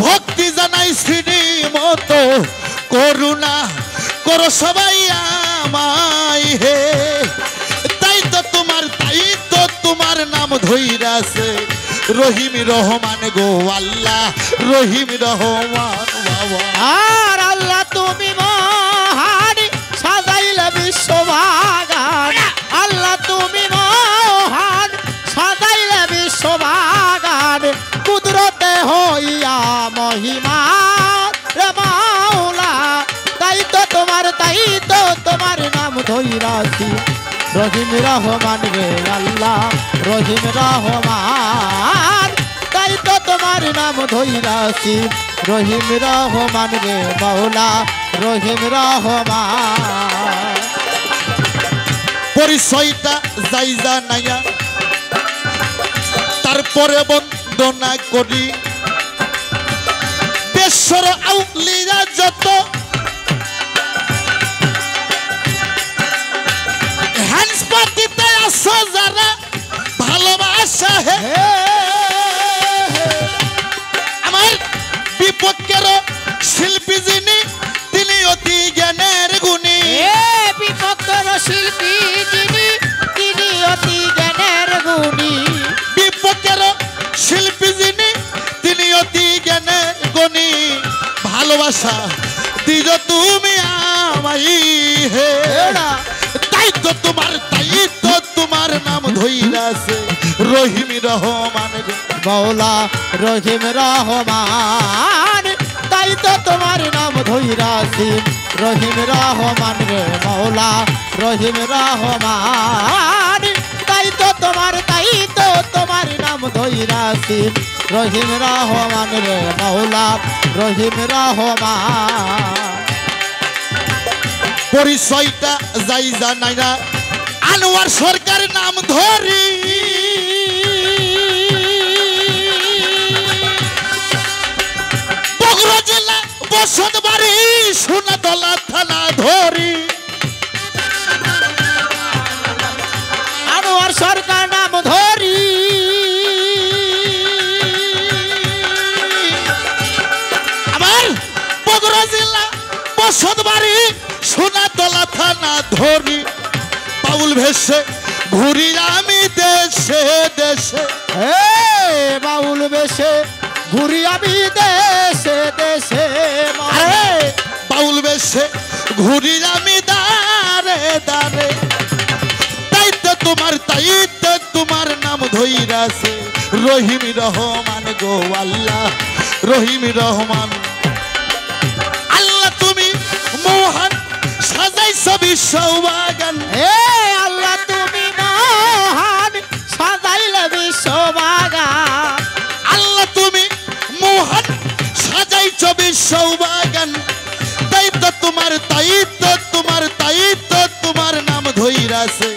ভক্তি জানাই শ্রী মতো। করুণা করো সবাই আমায় হে। তোমার নাম ধইরাছে রহিম রহমান গো আল্লাহ রহিম রহমান বাবা আর আল্লাহ তুমি মহান সাজাইলে বিশ্ববাগান আল্লাহ তুমি মহান সাজাইলে বিশ্ববাগান কুদরতে হইয়া মহিমা রে মাওলা তাই তো তোমার নাম ধইরাছি রহিম রহমান রে আল্লাহ রহিম রহমান তাই তো তোমার নাম ধইরাছি রহিম রহমান রে মাওলা রহিম রহমান পরিচয়টা যাইজা নাইয়া তারপরে বন্দনা করি বেশ্বর আউলিয়া যত হ্যান্ডস পার্টিতে আসো যারা ভালোবাসা হে আমার বিপক্ষের শিল্পী যিনি তিনি অতি জ্ঞানের গুণী বিপক্ষের শিল্পী যিনি তিনি অতি জ্ঞানের গুণী বিপক্ষের শিল্পী যিনি তিনি অতি জ্ঞানের গুণী ভালোবাসা দিজ তুমি আমায় হে তাই তো তোমার নাম ধইরাছে রহিম রহমান মাওলা রহিম রহমান তাই তো তোমার নাম ধইরাছি রহিম রহমান রে মাওলা রহিম রহমান তাই তো তোমার নাম ধইরাছি রহিম রহমান রে মাওলা রহিম রহমান পরিচয়টা যাই জানাই না আনোয়ার সরকার নাম ধরি বগুড়া জেলা বসতবাড়ি সোনাতলা থানা ধরি আনোয়ার সরকার নাম ধরি আমার বগুড়া জেলা বসতবাড়ি সোনাতলা থানা ধরি বাউল ভেসে ঘুরি আমি দেশে দেশে বাউল বেশে ঘুরি আমি দেশে দেশে বাউল বেশে ঘুরি আমি দারে দারে তাই তো তোমার নাম ধইরাছে রহিম রহমান গো আল্লাহ রহিম রহমান আল্লাহ তুমি মহান সাজাইছ বিশ্ববাগান আল্লাহ তুমি মহান সাজাইলে বিশ্ববাগান আল্লাহ তুমি মহান সাজাইছ বিশ্ববাগান তাই তো তোমার নাম ধইরাছে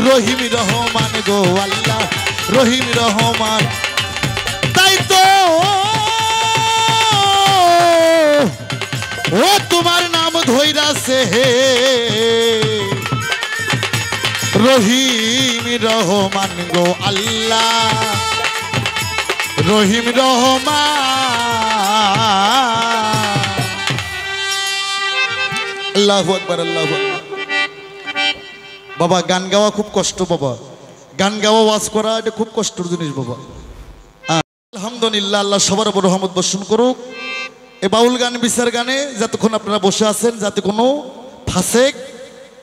রহিম রহমান গো আল্লাহ রহিম রহমান তাই তো ও তোমার নাম ধইরাছে হে রহিম রহমান গো আল্লাহ রহিম রহমান আল্লাহু আকবার আল্লাহু আকবার বাবা গান গাওয়া খুব কষ্ট বাবা গান গাওয়া ওয়াজ করা এটা খুব কষ্টের জিনিস বাবা আলহামদুলিল্লাহ আল্লাহ সবার উপর রহমত বর্ষণ করুক এই বাউল গান বিচার গানে যতক্ষণ আপনারা বসে আছেন যাতে কোনো ফাসেক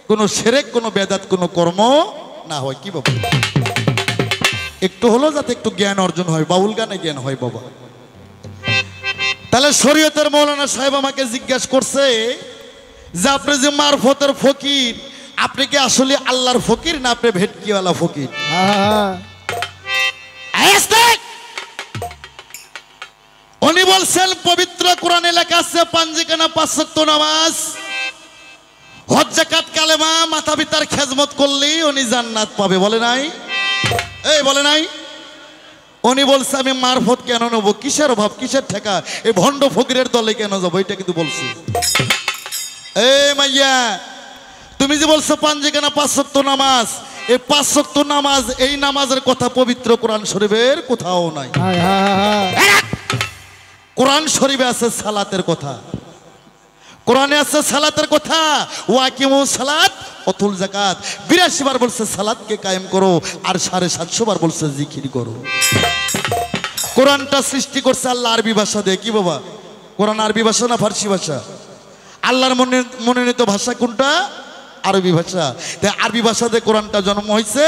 কোনো শিরক কোনো বেদাত কোনো কর্ম না হয় কি বাবা একটু হলো যাতে একটু জ্ঞান অর্জন হয় বাউল গানে জ্ঞান হয় বাবা তাহলে শরীয়তের মৌলানা সাহেব আমাকে জিজ্ঞাসা করছে যে আপনি যে মারফতের ফকির আপনি কি আসলে আল্লাহর ফকির না আপনি ভেটকিওয়ালা ফকির উনি বলছেন পবিত্র কোরআনে লেখা আছে পাঞ্জিখানা 5 ওয়াক্ত নামাজ হজ যাকাত কালেমা মাতা পিতার খেজমত করলেই উনি জান্নাত পাবে বলে নাই এই বলে নাই উনি বলছে আমি মারফত কেন নেব কিসের অভাব কিসের ঠেকা এই ভণ্ড ফকিরের দলে কেন যাবো এটা কিন্তু বলছি এই মাইয়া তুমি যে বলছো পাঞ্জিখানা 5 ওয়াক্ত নামাজ এই 5 ওয়াক্ত নামাজ এই নামাজের কথা পবিত্র কোরআন শরীফের কোথাও নাই কোরআন শরীফে আছে সালাতের কথা কোরআনে আছে সালাতের কথা ওয়াকিমুস সালাত অতুল জাকাত। 82 বার বলছে সালাতকে কায়েম করো, আর 750 বার বলছে জিকির করো। কোরআনটা সৃষ্টি করছে আল্লাহ আরবি ভাষা দিয়ে। কি বাবা, কোরআন আরবি ভাষা না ফার্সি ভাষা? আল্লাহর মনোনীত ভাষা কোনটা? আরবি ভাষা। তাই আরবি ভাষাতে কোরআনটা জন্ম হয়েছে,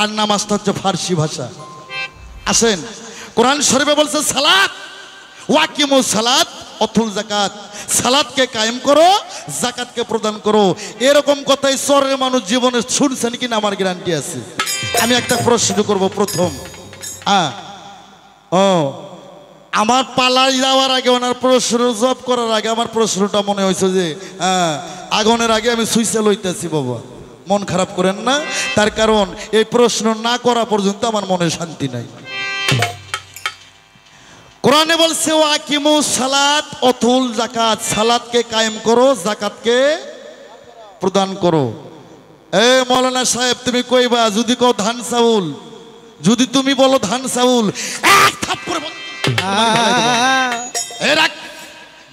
আর নামাজটা হচ্ছে ফার্সি ভাষা। আসেন, কোরআন শরীফে বলছে সালাত, ওয়াকিমু সালাত অতুল জাকাত, সালাতকে কায়েম করো, জাকাতকে প্রদান করো। এরকম কথাই চরের মানুষ জীবনে শুনছেন কিনা আমার গ্যারান্টি আছে। আমি একটা প্রশ্ন করব প্রথম। আমার পালাই যাওয়ার আগে, ওনার প্রশ্ন জব করার আগে আমার প্রশ্নটা মনে হয়েছে যে আগুনের আগে আমি সুইচে লইতেছি। বাবা মন খারাপ করেন না, তার কারণ এই প্রশ্ন না করা পর্যন্ত আমার মনে শান্তি নাই। কোরআনে বলছে ওয়াকিমু সালাত অতুল জাকাত, সালাতকে কায়েম করো, জাকাতকে প্রদান করো। এ মৌলানা সাহেব তুমি কইবা, যদি কও ধান চাউল, যদি তুমি বলো ধান চাউল, এক থাপ্পড়ে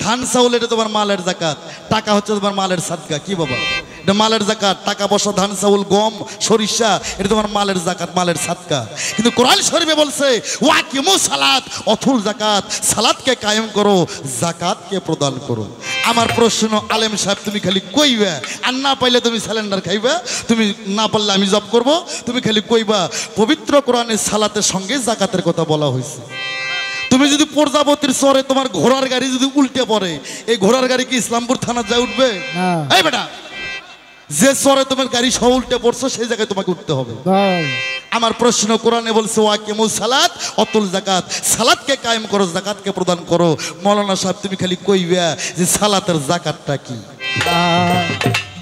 ধান চাউল এটা তোমার মালের জাকাত, টাকা হচ্ছে তোমার মালের সাদকা। কি বাবা, এটা মালের জাকাত। টাকা পয়সা, ধান চাউল, গম, সরিষা, এটা তোমার মালের জাকাত, মালের সাদকা। কিন্তু কোরআন শরীফে বলছে ওয়াকিমু সালাত অতুল জাকাত, সালাতকে কায়েম করো, জাকাতকে প্রদান করো। আমার প্রশ্ন, আলেম সাহেব তুমি খালি কইবা, আর না পাইলে তুমি সিলিন্ডার খাইবা, তুমি না পারলে আমি জব করব, তুমি খালি কইবা পবিত্র কোরআনে সালাতের সঙ্গে জাকাতের কথা বলা হয়েছে। তুমি যদি প্রজাপতির চরে তোমার ঘোড়ার গাড়ি যদি উল্টে পড়ে, এই ঘোড়ার গাড়ি কি ইসলামপুর থানা যায় উঠবে? এই বেটা, যে চরে তোমার গাড়ি সহ উল্টে পড়ছো সেই জায়গায় তোমাকে উঠতে হবে। আমার প্রশ্ন, কোরআনে বলছে ওয়াকিমু সালাত অতুল জাকাত, সালাতকে কায়েম করো, জাকাতকে প্রদান করো। মৌলানা সাহেব তুমি খালি কইবা যে সালাতের জাকাতটা কি?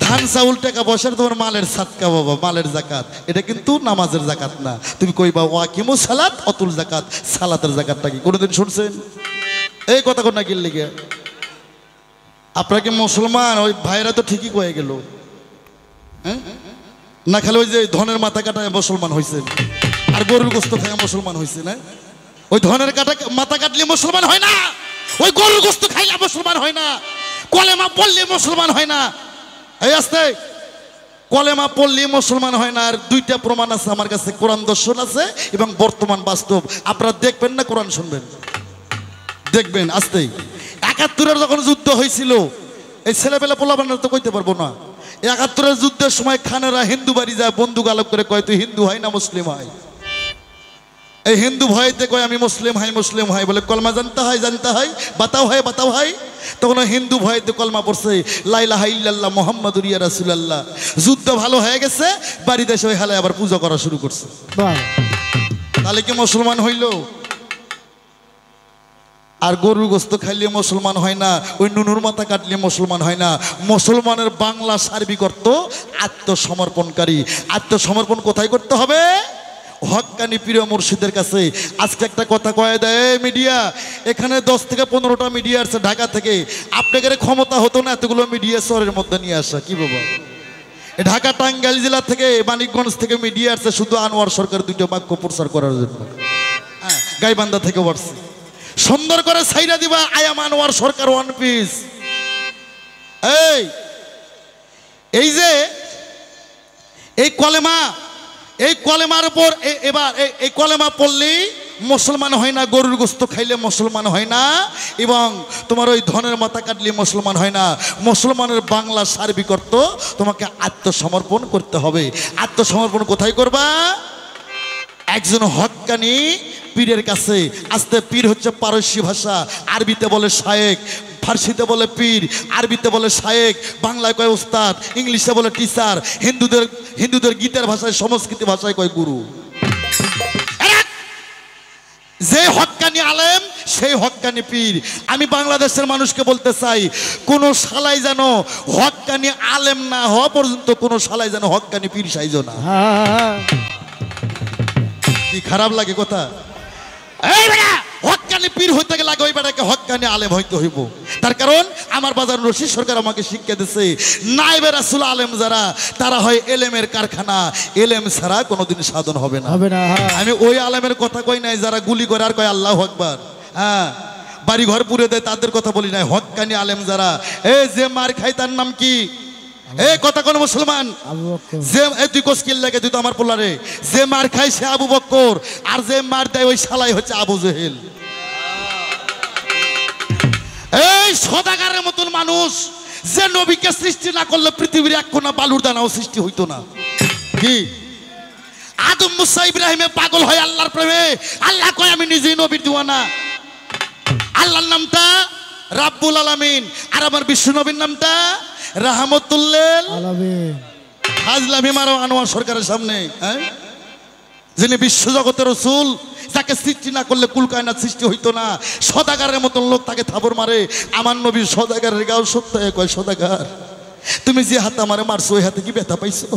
ধান চাউল টাকা পয়সার তোমার মালের সাদকা বাবা, মালের জাকাত, এটা কিন্তু নামাজের জাকাত না। তুমি কইবা ওয়াকিমু সালাত অতুল জাকাত, সালাতের জাকাতটা কি? কোনোদিন শুনছেন এই কথা? কোন না কি লিগে আপনারা কি মুসলমান? ওই ভাইরা তো ঠিকই কয়ে গেল, হ্যাঁ না? খালি ওই যে ধনের মাথা কাটায় মুসলমান হয়েছে, আর গরুর গোস্ত খায় মুসলমান হয়েছে না? ওই ধনের মাথা কাটলে মুসলমান হয় না, ওই গরুর গোস্ত খাইলে মুসলমান হয় না, কলেমা পড়লে মুসলমান হয় না। এই আসতে, কলেমা পড়লে মুসলমান হয় না। আর দুইটা প্রমাণ আছে আমার কাছে, কোরআন দর্শন আছে এবং বর্তমান বাস্তব। আপনারা দেখবেন না কোরআন শুনবেন, দেখবেন। আসতে ৭১-এর যখন যুদ্ধ হয়েছিল, এই ছেলেবেলা পোলাপানরা তো কইতে পারবো না, ৭১-এর যুদ্ধের সময় খানেরা হিন্দু বাড়ি যায়, বন্দুক আলোক করে কয় তুই হিন্দু হয় না মুসলিম হয়? এই হিন্দু ভয়তে কয় আমি মুসলিম হয়, মুসলিম হয় বলে কলমা জানতে হয়, জানতে হয়, বাতাও হয়, বাতাও হয়। তখন হিন্দু ভয়তে কলমা পড়ছে লা ইলাহা ইল্লাল্লাহ মুহাম্মাদুর রাসূলুল্লাহ। যুদ্ধ ভালো হয়ে গেছে, বাড়ি দেশে ওই হালে আবার পূজা করা শুরু করছে। তাহলে কি মুসলমান হইল? আর গরুর গোস্ত খাইলে মুসলমান হয় না, ওই নুনুর মাথা কাটলে মুসলমান হয় না। মুসলমানের বাংলা সার্বিক অর্থ আত্মসমর্পণকারী। আত্মসমর্পণ কোথায় করতে হবে? হক্কানি প্রিয় মুর্শিদের কাছে। আজকে একটা কথা কয়ে দেয় মিডিয়া, এখানে 10 থেকে 15টা মিডিয়া আসছে ঢাকা থেকে। আপনাদের ক্ষমতা হতো না এতগুলো মিডিয়া শহরের মধ্যে নিয়ে আসা? কি বাবা, ঢাকা টাঙ্গাইল জেলা থেকে, মানিকগঞ্জ থেকে মিডিয়া আসছে শুধু আনোয়ার সরকার 2টা বাক্য প্রচার করার জন্য। হ্যাঁ, গাইবান্ধা থেকে বসছে, সুন্দর করে ছাইরা দিবা আয়াম আনোয়ার সরকার ওয়ান পিস। এই যে এই কলেমা, এই কলেমার উপর এবার এই কলেমা পড়লেই মুসলমান হয় না, গরুর গোস্ত খাইলে মুসলমান হয় না, এবং তোমার ওই ধনের মাথা কাটলে মুসলমান হয় না। মুসলমানের বাংলা সার্বিক অর্থ তোমাকে আত্মসমর্পণ করতে হবে। আত্মসমর্পণ কোথায় করবা? একজন হক্কানি পীরের কাছে। আস্তে পীর হচ্ছে পারসি ভাষা, আরবিতে বলে শায়েক, ফার্সিতে বলে পীর, আরবিতে বলে শায়েক, বাংলায় কয় উস্তাদ, ইংলিশে বলে টিচার, হিন্দুদের গীতের ভাষায়, সংস্কৃতি ভাষায় কয় গুরু। যে হক্কানি আলেম সেই হক্কানি পীর। আমি বাংলাদেশের মানুষকে বলতে চাই, কোন শালাই যেন হক্কানি আলেম না হওয়া পর্যন্ত কোন শালাই যেন হক্কানি পীর সাইজো না। কি খারাপ লাগে কথা? এই বেটা হক্কানি পীর হইতে গেলে আগে ওই বেটাকে হক্কানি আলেম হইতে হইব। তার কারণ আমার বাজার রশিদ সরকার আমাকে শিক্ষা দিচ্ছে, নায়েবে রাসূল আলেম যারা, তারা হয় এলেমের কারখানা, এলেম ছাড়া কোনোদিন সাধন হবে না। আমি ওই আলেমের কথা কই নাই যারা গুলি করে আর কয় আল্লাহু আকবার, হ্যাঁ, বাড়ি ঘর পুড়ে দেয়, তাদের কথা বলি নাই। হক্কানি আলেম যারা, এই যে মার খায় তার নাম কি? এই কথা কোন মুসলমান আবু বকর যে তুই কোস্কিল লাগে তুই তো আমার পোলারে যে মার খায় সে আবু বক্কর আর যে মার দেয় ওই শালাই হচ্ছে আবু জেহেল। এই সদাগারের মতন মানুষ যে নবীকে সৃষ্টি না করলে পৃথিবীর এক কোনা বালুর দানাও সৃষ্টি হইতো না। কি আদম মুসা ইব্রাহিমে পাগল হয় আল্লাহর প্রেমে, আল্লাহ কয় আমি নিজেই নবীর দিওয়ানা। আল্লাহর নামটা রাব্বুল আলামিন আর আমার বিশ্ব নবীর নামটা রাহমাতুল্লিল আলামিন। হাজলামি মারো আনোয়ার সরকারের সামনে, হ্যাঁ, যিনি বিশ্বজগতের রাসূল, যাকে সৃষ্টি না করলে কুল কায়নাত সৃষ্টি হইতো না। সদাগারের মতন লোক তাকে থাবর মারে। আমার নবী সদাগারের গাও সত্য কয় সদাগার তুমি যে হাতে আমারে মারছো ওই হাতে কি ব্যথা পাইছো?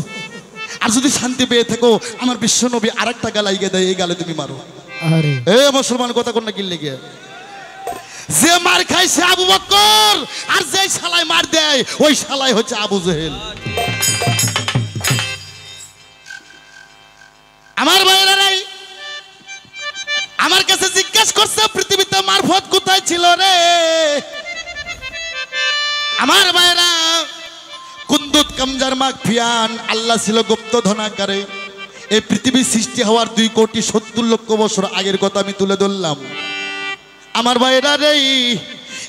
আর যদি শান্তি পেয়ে থাকো আমার বিশ্ব নবী আরেকটা গাল আইগে দেয়, এই গালে তুমি মারো। আরে এ মুসলমান কথা কোন না কিনলে গিয়ে যে মার খায় সে আবু বকর আর যে শালায় মার দেয় ওই শালাই হচ্ছে আবু জেহেল। আমার ভাইয়েরা নাই আমার কাছে জিজ্ঞেস করছে পৃথিবীতে মারফত কোথায় ছিল রে? আমার ভাইয়েরা কুন্দুত কামজার মাগফিয়ান আল্লাহ ছিল গুপ্ত ধনাকারে। এই পৃথিবী সৃষ্টি হওয়ার 2,70,00,000 বছর আগের কথা আমি তুলে ধরলাম। আমার ভাইয়েরা রে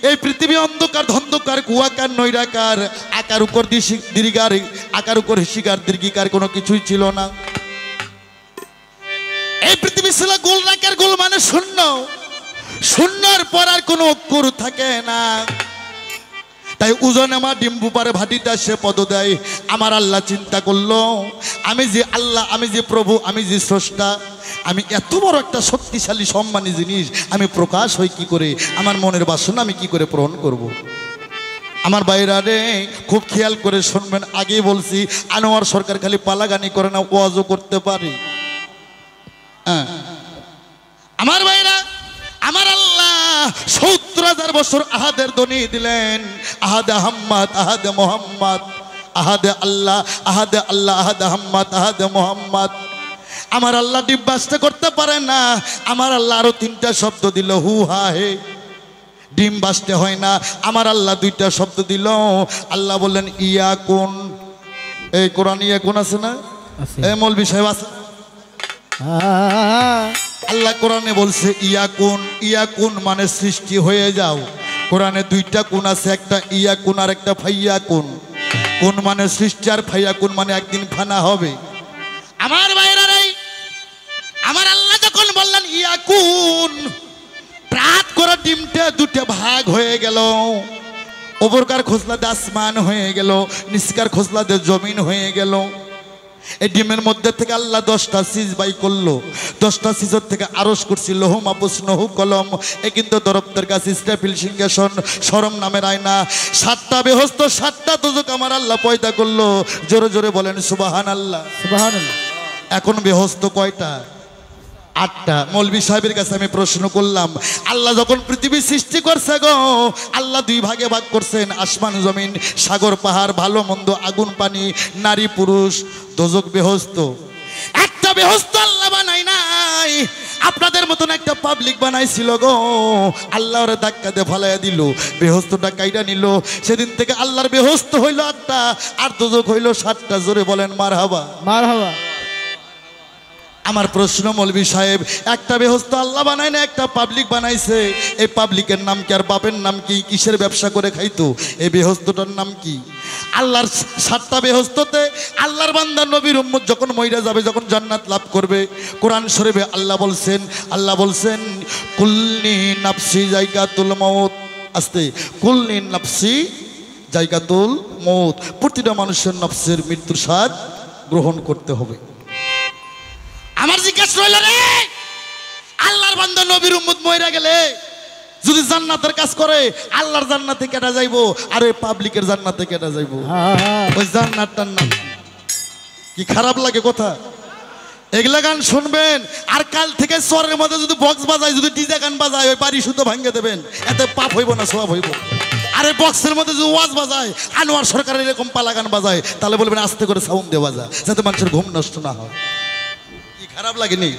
এই পৃথিবী অন্ধকার ধন্ধকার কুয়াকার নৈরাকার আকার উপর দীর্ঘার আকার উপর হিসিকার দীর্ঘিকার কোনো কিছুই ছিল না। এই পৃথিবী ছিল গোলরাকার, গোল মানে শূন্য, শূন্যর পর আর কোনো অক্ষর থাকে না। তাই ওজন আমার ডিম্বু পারে ভাটিটা সে পদ দেয়। আমার আল্লাহ চিন্তা করলো আমি যে আল্লাহ, আমি যে প্রভু, আমি যে স্রষ্টা, আমি এত বড় একটা শক্তিশালী সম্মানী জিনিস আমি প্রকাশ হই কি করে? আমার মনের বাসনা আমি কি করে পূরণ করব? আমার বাইরা রে খুব খেয়াল করে শুনবেন, আগেই বলছি আনোয়ার সরকার খালি পালাগানি করে না, ওয়াজও করতে পারে। আমার ভাইরা আমার আল্লাহ 70,000 বছর আহাদের ধ্বনি দিলেন। আহাদে আহম্মদ, আহাদে মোহাম্মদ, আহাদে আল্লাহ, আহাদে আল্লাহ, আহাদে আহম্মদ, আহাদে মোহাম্মদ। আমার আল্লাহ ডিম্বাসটা করতে পারে না। আমার আল্লাহ আরো 3টা শব্দ দিল, হু হা হে। ডিম বাসতে হয় না। আমার আল্লাহ 2টা শব্দ দিল। আল্লাহ বললেন ইয়া কোন। এই কোরআন ইয়া কোন আছে না? এই মৌলভী সাহেব আছে। আল্লাহ কোরআনে বলছে ইয়াকুন। ইয়াকুন মানে সৃষ্টি হয়ে যাও। কোরআনে 2টা কোন আছে, একটা ইয়াকুন আর একটা ফাইয়াকুন। কোন মানে সৃষ্টি আর ফাইয়াকুন মানে একদিন ফানা হবে। আমার ভাইরা রে আমার আল্লাহ যখন বললেন ইয়াকুন, প্রাত করে ডিমটা 2টা ভাগ হয়ে গেল। ওপরকার খোসলাতে আসমান হয়ে গেল, নিচকার খোসলাতে জমিন হয়ে গেল। এই ডিমের মধ্যে থেকে আল্লাহ 10টা সিজ বাই করলো। 10টা সিজর থেকে আরশ করছি, লৌহ মাহফুজ, নহু কলম, এ কিন্তু দরপ্তের কাছে ইসরাফিল সিংহাসন, শরম নামের আয়না। 7টা বেহস্ত 7টা দোজক আমার আল্লাহ পয়দা করলো। জোরে জোরে বলেন সুবহানাল্লাহ। সুবহানাল্লাহ। এখন বেহস্ত কয়টা? 8টা। মৌলভী সাহেবের কাছে আমি প্রশ্ন করলাম, আল্লাহ যখন পৃথিবী সৃষ্টি করছে গো, আল্লাহ 2 ভাগে ভাগ করছেন, আসমান জমিন, সাগর পাহাড়, ভালো মন্দ, আগুন পানি, নারী পুরুষ, দোজক বেহস্ত। একটা বেহস্ত আল্লাহ বানাই নাই, আপনাদের মতন একটা পাবলিক বানাইছিল গো। আল্লাহর ধাক্কা দিয়ে ফালাইয়া দিল, বেহস্তটা কাইটা নিল। সেদিন থেকে আল্লাহর বেহস্ত হইল 8টা আর দোজক হইল 7টা। জোরে বলেন মারহাবা। মারহাবা। আমার প্রশ্ন মৌলভী সাহেব, একটা বেহস্ত আল্লাহ বানায় না, একটা পাবলিক বানাইছে। এই পাবলিকের নাম কি আর বাপের নাম কি? কিসের ব্যবসা করে খাইতো? এই বেহস্তটার নাম কি? আল্লাহর 7টা বেহস্ততে আল্লাহর বান্দা নবীর উম্মত যখন মইরা যাবে, যখন জান্নাত লাভ করবে, কোরআন শরীফে আল্লাহ বলছেন কুল্লি নাফসি জায়গাতুল মউত। আস্তে, কুল্লি নাফসি জায়গাতুল মউত। প্রতিটা মানুষের নফসের মৃত্যুর স্বাদ গ্রহণ করতে হবে। আমার জিজ্ঞাসা রইল রে, আল্লাহর বান্দা নবীর উম্মত মইরা গেলে যদি জান্নাতের কাজ করে, আল্লাহর জান্নাতে কেটে যাইবো আর ওই পাবলিকের জান্নাতে কেটে যাইবো। ওই জান্নাতটার নাম কি? খারাপ লাগে কথা? এগুলা গান শুনবেন আর কাল থেকে চরের মধ্যে যদি বক্স বাজায়, যদি ডিজে গান বাজায়, ওই বাড়ি শুদ্ধ ভাঙ্গে দেবেন। এতে পাপ হইব না সওয়াব হইব। আর এই বক্সের মধ্যে যদি ওয়াজ বাজায়, আনোয়ার সরকারের এরকম পালা গান বাজায়, তাহলে বলবেন আস্তে করে সাউন্ড দিয়ে বাজা, যাতে মানুষের ঘুম নষ্ট না হয়। খারাপ লাগেনি?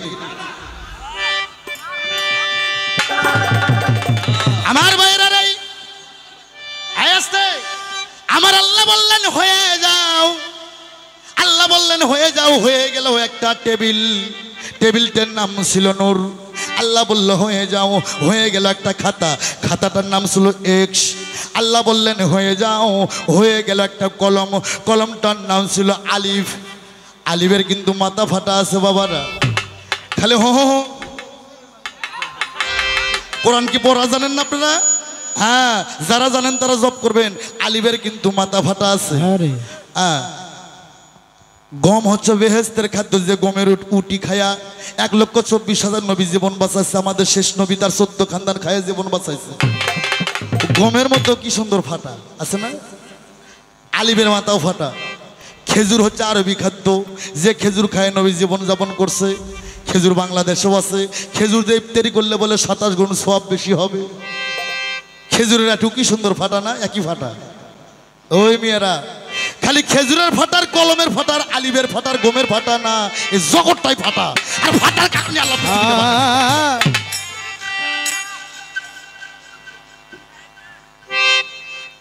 আমার ভাইরা রে, আমার আল্লাহ বললেন হয়ে যা। যাও। আল্লাহ বললেন হয়ে যাও, হয়ে গেল একটা টেবিল, টেবিলটার নাম ছিল নূর। আল্লাহ বলল হয়ে যাও, হয়ে গেল একটা খাতা, খাতাটার নাম ছিল এক্স। আল্লাহ বললেন হয়ে যাও, হয়ে গেল একটা কলম, কলমটার নাম ছিল আলিফ। আলিফের কিন্তু মাথা ফাটা আছে বাবারা, খালি হো হো। কোরআন কি পড়া জানেন না আপনারা? হ্যাঁ, যারা জানেন তারা জব করবেন। আলিফের কিন্তু মাথা ফাটা আছে। হ্যাঁ, গম হচ্ছে বেহেস্তের খাদ্য, যে গমের উটি খায়া 1,24,000 নবী জীবন বাঁচাইছে। আমাদের শেষ নবী তার 14 খানদান খায়া জীবন বাঁচাইছে। গমের মতো কি সুন্দর ফাটা আছে না? আলিফের মাথাও ফাটা। খেজুর হচ্ছে আরবি খাদ্য, যে খেজুর খায় নবী জীবন যাপন করছে। খেজুর বাংলাদেশেও আছে। খেজুর দিয়ে ইফতারি করলে বলে 27 গুণ সওয়াব বেশি হবে। খেজুরের একটু কি সুন্দর ফাটা না? একই ফাটা। ওই মেয়েরা খালি খেজুরের ফাটার, কলমের ফাটার, আলিফের ফাটার, গমের ফাটা না, এই জগৎটাই ফাটা। আর ফাটার কারণে আল্লাহ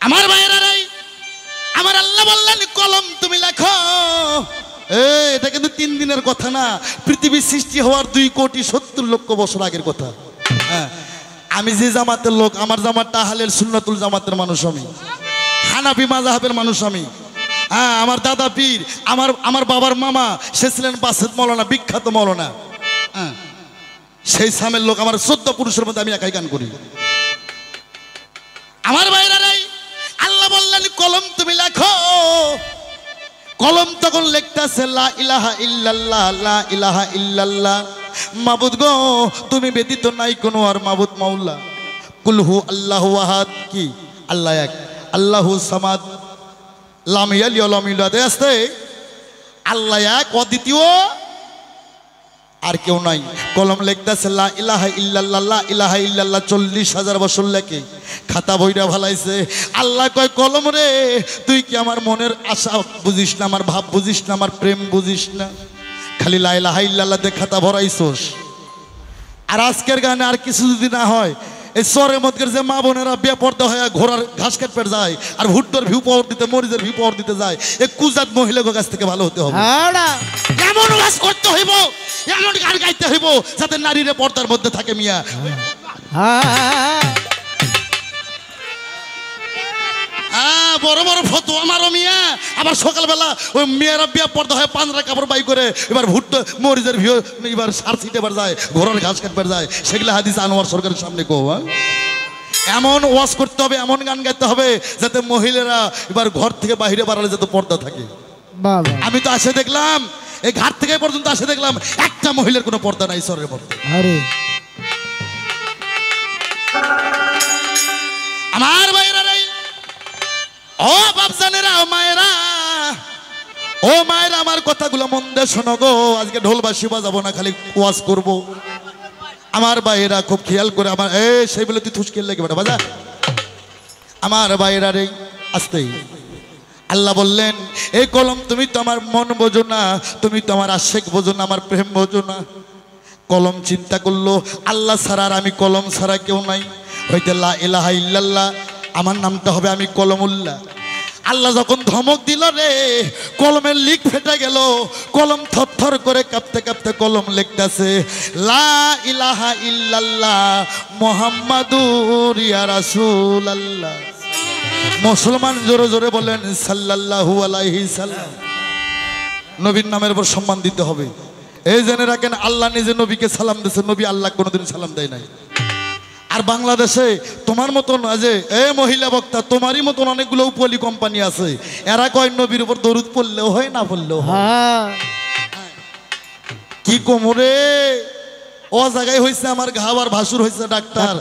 আমার ভাইয়েরা, আমার আল্লাহ বললেন কলম তুমি লেখো। এটা কিন্তু 3 দিনের কথা না, পৃথিবী সৃষ্টি হওয়ার 2,70,00,000 বছর আগের কথা। হ্যাঁ, আমি যে জামাতের লোক, আমার জামাতটা আহলের সুন্নাতুল জামাতের মানুষ, আমি হানাফি মাযহাবের মানুষ। আমি হ্যাঁ, আমার দাদা পীর, আমার বাবার মামা, সে ছিলেন বাসেত মৌলানা, বিখ্যাত মৌলানা। হ্যাঁ, সেই সামের লোক। আমার 14 পুরুষের মধ্যে আমি একাই গান করি। আমার ভাইরা, আল্লাহ বললেন কলম তুমি লেখো। কলম তখন লিখতেছে লা ইলাহা ইল্লাল্লাহ, লা ইলাহা ইল্লাল্লাহ। মাবুদ গো, তুমি ব্যতীত নাই কোনো আর মাবুদ মাওলা। কুলহু আল্লাহু আহাদ, কি আল্লাহ এক, আল্লাহু সামাদ, লাম ইয়ালিদ ওয়া লাম ইউলাদ। আস্তে, আল্লাহ এক, অদ্বিতীয়, আর কেউ নাই। কলম লিখতেছে লা ইলাহা ইল্লাল্লাহ, লা ইলাহা ইল্লাল্লাহ 40,000 বছর লেখে। খাতা বইটা ভালাইছে। আল্লাহ কয় কলম রে, তুই কি আমার মনের আশা বুঝিস না, আমার ভাব বুঝিস না, আমার প্রেম বুঝিস না? খালি লা ইলাহা ইল্লাল্লাহ দিয়ে খাতা ভরাইছোস। আর আজকের গানে আর কিছু যদি না হয়, এই চরের মধ্যে যে মা বোনেরা বেপর্দা হয়ে ঘোড়ার ঘাস কাটতে যায়, আর ভুট্টোর ভিউ পাওয়ার দিতে, মরিচের ভিউ পাওয়ার দিতে যায়, এই কুজাত মহিলাদের কাছ থেকে ভালো হতে হবে। এমন ওয়াজ করতে হইব, এমন গান গাইতে হইব যাতে নারীরা পর্দার মধ্যে থাকে। মিয়া বড় বড় ফটো আমারও মিয়া, আবার সকালবেলা ওই মেয়েরা বিয়া পর্দা হয়, পাঞ্জরা কাপড় বাই করে এবার ভুট্টো মরিচের ভিউ, এবার সার ছিটে বার যায়, ঘোড়ার ঘাস কাটবার যায়। সেগুলো হাদিস আনোয়ার সরকারের সামনে কো। এমন ওয়াজ করতে হবে, এমন গান গাইতে হবে যাতে মহিলারা এবার ঘর থেকে বাইরে বাড়ালে যাতে পর্দা থাকে। আমি তো আসে দেখলাম, এই ঘাট থেকে পর্যন্ত আসে দেখলাম একটা মহিলার কোনো পর্দা নাই, সরের পর্দা। আমার ভাইরা, ও বাপজানেরা, ও মায়েরা, ও মায়েরা, আমার কথাগুলো মন দিয়ে শোনো গো। আজকে ঢোলবাসি বাজাবো না, খালি ওয়াজ করব। আমার ভাইয়েরা খুব খেয়াল করে, আমার সেই বলে তুই থুসকেল লেগে বেটা বাজা। আমার ভাইয়েরা রে, আসতেই আল্লাহ বললেন এই কলম তুমি তো আমার মন বোঝো না, তুমি তো আমার আশেক বোঝো না, আমার প্রেম বোঝো না। কলম চিন্তা করলো আল্লাহ ছাড়া আর আমি কলম ছাড়া কেউ নাই, হইতে লা ইলাহা ইল্লাল্লাহ, আমার নামটা হবে আমি কলমুল্লাহ। আল্লাহ যখন ধমক দিল রে, কলমের লিক ফেটে গেল। কলম থরথর করে কাঁপতে কাঁপতে কলম লিখতেছে লা ইলাহা ইল্লাল্লাহ মুহাম্মাদুর ইয়া রাসূলুল্লাহ। মুসলমান জোরে জোরে বলেন সাল্লাল্লাহু আলাইহি সাল্লাম। নবীর নামের উপর সম্মান দিতে হবে। এই জেনে রাখেন, আল্লাহ নিজে নবীকে সালাম দিয়েছে, নবী আল্লাহ কোনোদিন সালাম দেয় নাই। আর বাংলাদেশে তোমার মতন যে মহিলা বক্তা, তোমারই মতন অনেকগুলো উপলি কোম্পানি আছে, এরা কয় নবীর উপর দরুদ পড়লেও হয়, না পড়লেও হয়। কি কোমরে ও জায়গায় হয়েছে আমার ঘাবার ভাসুর হয়েছে ডাক্তার,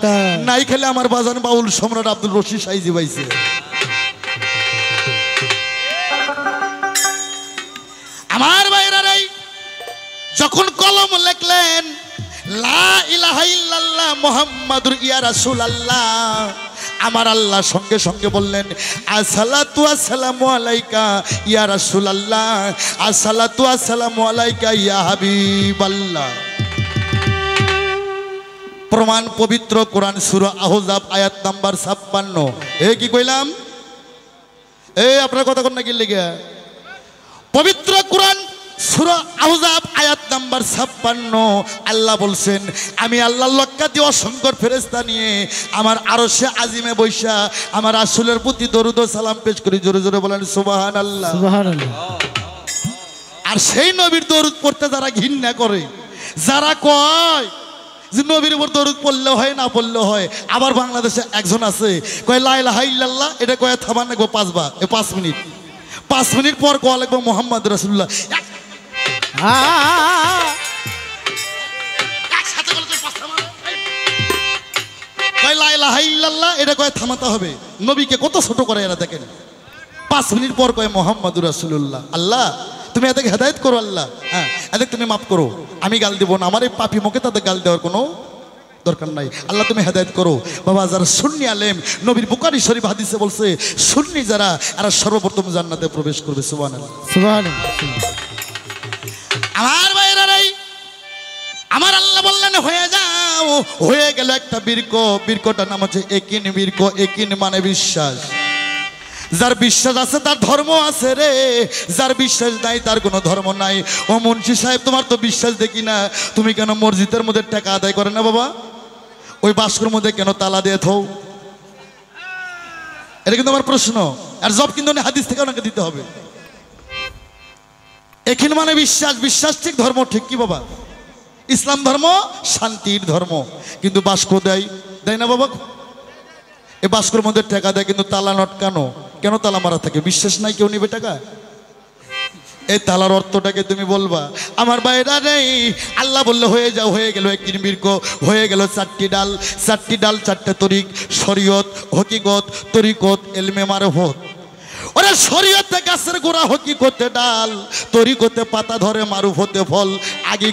নাই খেলে আমার বাজান বাউল সম্রাট আব্দুল রশিদ সাইজি পাইছে। আমার ভাইরা যখন কলম লেখলেন লা ইলাহা ইল্লাল্লাহ মুহাম্মাদুর ইয়া রাসূলুল্লাহ, আমার আল্লাহ সঙ্গে সঙ্গে বললেন আসসালাতু আসসালামু আলাইকা ইয়া রাসূলুল্লাহ, আসসালাতু আসসালামু আলাইকা ইয়া হাবিবাল্লাহ। প্রমাণ পবিত্র কোরআন সূরা আহজাব আয়াত নাম্বার 56। কি কইলাম? আপনার কথা কোন না কি লেগে পবিত্র কোরআন সূরা আহজাব আয়াত নাম্বার 56 আল্লাহ বলছেন, আমি আল্লাহ লক্কাতি অসংখ্য ফেরেশতা নিয়ে আমার আরশে আজিমে বৈশা আমার রাসূলের প্রতি দরুদ ও সালাম পেশ করি। জোরে জোরে বলেন সুবহানাল্লাহ। সুবহানাল্লাহ। আর সেই নবীর দরুদ পড়তে যারা ঘৃণা করে, যারা কয় যে নবীর উপর দরুদ পড়লে হয় না পড়লে হয়, আবার বাংলাদেশে একজন আছে কয় লা ইলাহা ইল্লাল্লাহ, এটা কয় থামান লাগবো 5 মিনিট, 5 মিনিট পর কয়া লাগবো মুহাম্মদ রাসূলুল্লাহ। একসাথে বলে তো 5 থামান, কয় লা ইলাহা ইল্লাল্লাহ, এটা কয় থামাতে হবে। নবীকে কত ছোট করে এরা দেখেন। 5 মিনিট পর কয় মুহাম্মদ রাসূলুল্লাহ। আল্লাহ তুমি এদেরকে হেদায়েত করো, আল্লাহ হ্যাঁ এদের তুমি মাফ করো, আমি গাল দিব না, আমার এই পাপী মুখে তাদের গাল দেওয়ার কোনো দরকার নাই, আল্লাহ তুমি হেদায়েত করো। বাবা যারা সুন্নি আলেম, নবীর বুখারী শরীফ হাদিসে বলছে সুন্নি যারা এরা সর্বপ্রথম জান্নাতে প্রবেশ করবে। সুবহানাল্লাহ সুবহানাল্লাহ। আমার ভাইয়েরাই, আমার আল্লাহ বললেন হয়ে যাও, হয়ে গেল একটা বৃক্ষ, বৃক্ষটার নাম হচ্ছে একিন বৃক্ষ। একিন মানে বিশ্বাস। যার বিশ্বাস আছে তার ধর্ম আছে রে, যার বিশ্বাস নাই তার কোনো ধর্ম নাই। ও মুন্সি সাহেব তোমার তো বিশ্বাস দেখি না, তুমি কেন মসজিদের মধ্যে টাকা আদায় করে না বাবা? ওই বাস্কর মধ্যে কেন তালা দিয়ে থো? এটা কিন্তু আমার প্রশ্ন। আর জব কিন্তু হাদিস থেকে ওনাকে দিতে হবে। এখানে মানে বিশ্বাস, বিশ্বাস ঠিক, ধর্ম ঠিক। কি বাবা? ইসলাম ধর্ম শান্তির ধর্ম, কিন্তু বাস্ক দেয় না বাবা? এই বাস্কর মধ্যে টাকা দেয় কিন্তু তালা নটকানো, কেন তালা মারা থাকে? বিশ্বাস নাই কেউ নিবে টাকা? এই তালার অর্থটাকে তুমি বলবা। আমার বাইরা নেই, আল্লাহ বললে হয়ে যাও, হয়ে গেল একদিন বৃক্ষ, হয়ে গেল 4টি ডাল, 4টি ডাল 4টে তরিক, শরীয়ত, হকিকত, তরিকত, ইলমে মারফত। ওরা শরীয়তে গাছের গোড়া, হকিকতে ডাল, তরিকতে পাতা ধরে, মারুফতে ফল। আগে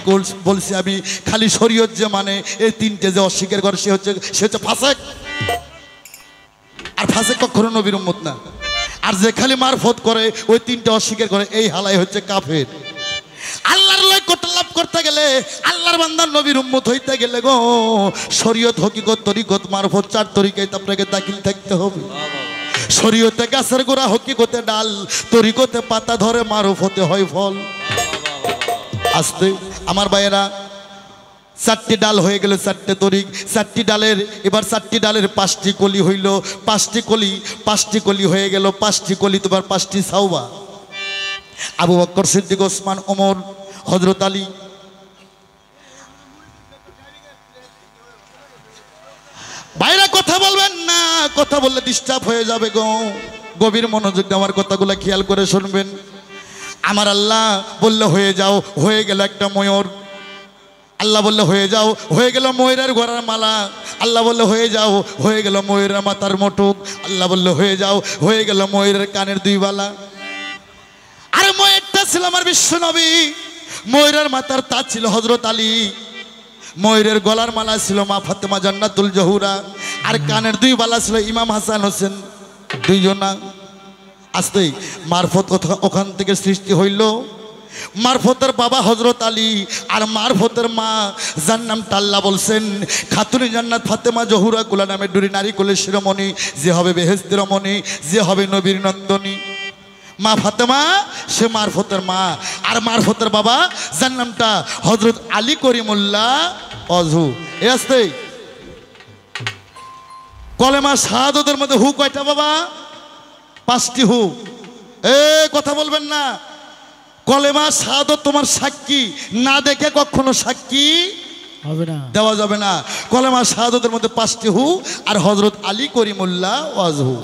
বলছি আমি, খালি শরীয়ত যে মানে এই 3টে যে অস্বীকার করে সে হচ্ছে ফাসেক। আর ফাসেক কখনো নবীর উম্মত না। আর যে খালি মারফত করে ওই 3টে অস্বীকার করে, এই হালাই হচ্ছে কাফের। আল্লাহর লক্ষ্যটা লাভ করতে গেলে, আল্লাহর বান্দার নবীর উম্মত হইতে গেলে গো, শরীয়ত, হকিকত, তরিকত, মারফত 4 তরিকায় আপনাকে দাখিল থাকতে হবে। শরীয়তে গাছের গোড়া, হকিকতে ডাল, তরিকতে পাতা ধরে, মারফতে হয় ফল। আস্তে আমার ভাইয়েরা, 4টি ডাল হয়ে গেল 4টে তরিক, 4টি ডালের, এবার 4টি ডালের 5টি কলি হইল, 5টি কলি হয়ে গেল, 5টি কলি তোমার 5টি সাওবা। আবু বকর সিদ্দিক, ওসমান, ওমর, হযরত আলী। ভাইরা কথা বলবেন না, কথা বললে ডিস্টার্ব হয়ে যাবে গো। গভীর মনোযোগ দিয়ে আমার কথাগুলো খেয়াল করে শুনবেন। আমার আল্লাহ বললে হয়ে যাও, হয়ে গেল একটা ময়ূর। আল্লাহ বললে হয়ে যাও, হয়ে গেল ময়ূরের গলার মালা। আল্লাহ বললে হয়ে যাও, হয়ে গেল ময়ূরের মাথার মুটুক। আল্লাহ বললে হয়ে যাও, হয়ে গেল ময়ূরের কানের 2 বালা। আর ময়ূরটা ছিল আমার বিশ্ব নবী, ময়ূরের মাথার তাজ ছিল হযরত আলী, ময়ূরের গলার মালা ছিল মা ফাতেমা জান্নাতুল জহুরা, আর কানের 2 বালা ছিল ইমাম হাসান হোসেন, 2 জনা। আসতেই মারফত ওখান থেকে সৃষ্টি হইল। মারফতের বাবা হযরত আলী, আর মারফতের মা যার নাম আল্লাহ বলছেন খাতুনে জান্নাত ফাতেমা জহুরা কুলা নামে ডুরি, নারী কোলের শিরোমণি, যে হবে বেহেশতের রমণী, যে হবে নবীর নন্দনী। মা ফাতেমা সে মারফতের মা, আর মারফতের বাবা যার নামটা হযরত আলী করিমুল্লাহ অজহু। এ আসতে কলেমা শাহাদাতের মধ্যে হু কয়টা বাবা? 5টি হু। এ কথা বলবেন না। কলেমা শাহাদাত তোমার সাক্ষী, না দেখে কখনো সাক্ষী হবে না, দেওয়া যাবে না। কলেমা শাহাদাতের মধ্যে 5টি হু, আর হযরত আলী করিমুল্লাহ ওয়াজহু।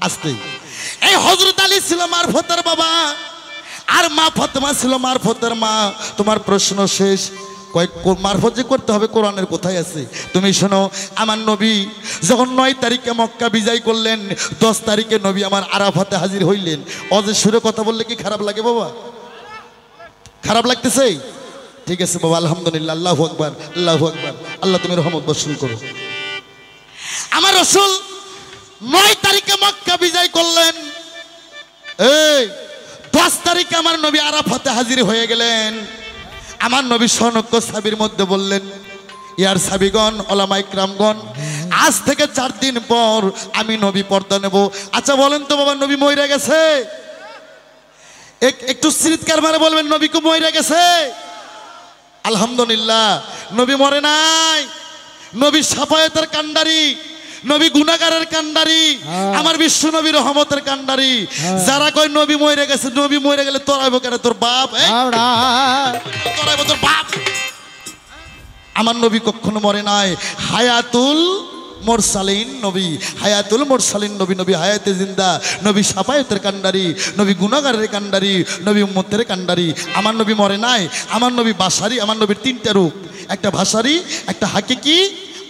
আসতে এই হযরত আলী ছিল মারফতের বাবা, আর মা ফাতেমা ছিল মারফতের মা। তোমার প্রশ্ন শেষ, মারফত যে করতে হবে কোরআনের কোথায় আছে? তুমি শোনো, আমার নবী যখন 9 তারিখে মক্কা বিজয় করলেন, 10 তারিখে নবী আমার আরাফাতে হাজির হইলেন। অজের সুরে কথা বললে কি খারাপ লাগে বাবা? খারাপ লাগতেছে? ঠিক আছে বাবা, আলহামদুলিল্লাহ, আল্লাহু আকবার, আল্লাহু আকবার। আল্লাহ তুমি রহমত বর্ষণ করো। আমার রাসূল 9 তারিখে মক্কা বিজয় করলেন, এই 10 তারিখে আমার নবী আরাফাতে হাজির হয়ে গেলেন। আমার নবী সনক্য সাবির মধ্যে বললেন, ইয়ার সাবিগণ, ওলামা ইকরামগণ, আজ থেকে 4 দিন পর আমি নবী পর্দা নেব। আচ্ছা বলেন তো বাবা, নবী মরে গেছে? একটু চিৎকার মারে বলবেন নবী কো মরে গেছে। আলহামদুলিল্লাহ, নবী মরে নাই। নবী সাফায়েতের কান্ডারি, নবী গুনাহগারের কান্ডারি, আমার বিশ্ব নবী রহমতের কান্ডারি। যারা কয় নবী মরে গেছে, নবী মরে গেলে তোরাইব কেন? তোর বাপ, তোরাইব তোর বাপ। আমার নবী কখনো মরে নাই। হায়াতুল মুরসালিন নবী, হায়াতুল মুরসালিন নবী, নবী হায়াতে জিন্দা, নবী সাফায়েতের কান্ডারি, নবী গুনাহগারের কান্ডারি, নবী উম্মতের কান্ডারি। আমার নবী মরে নাই। আমার নবী বাশারি। আমার নবীর তিনটা রূপ, একটা ভাষারি, একটা হাকিকি,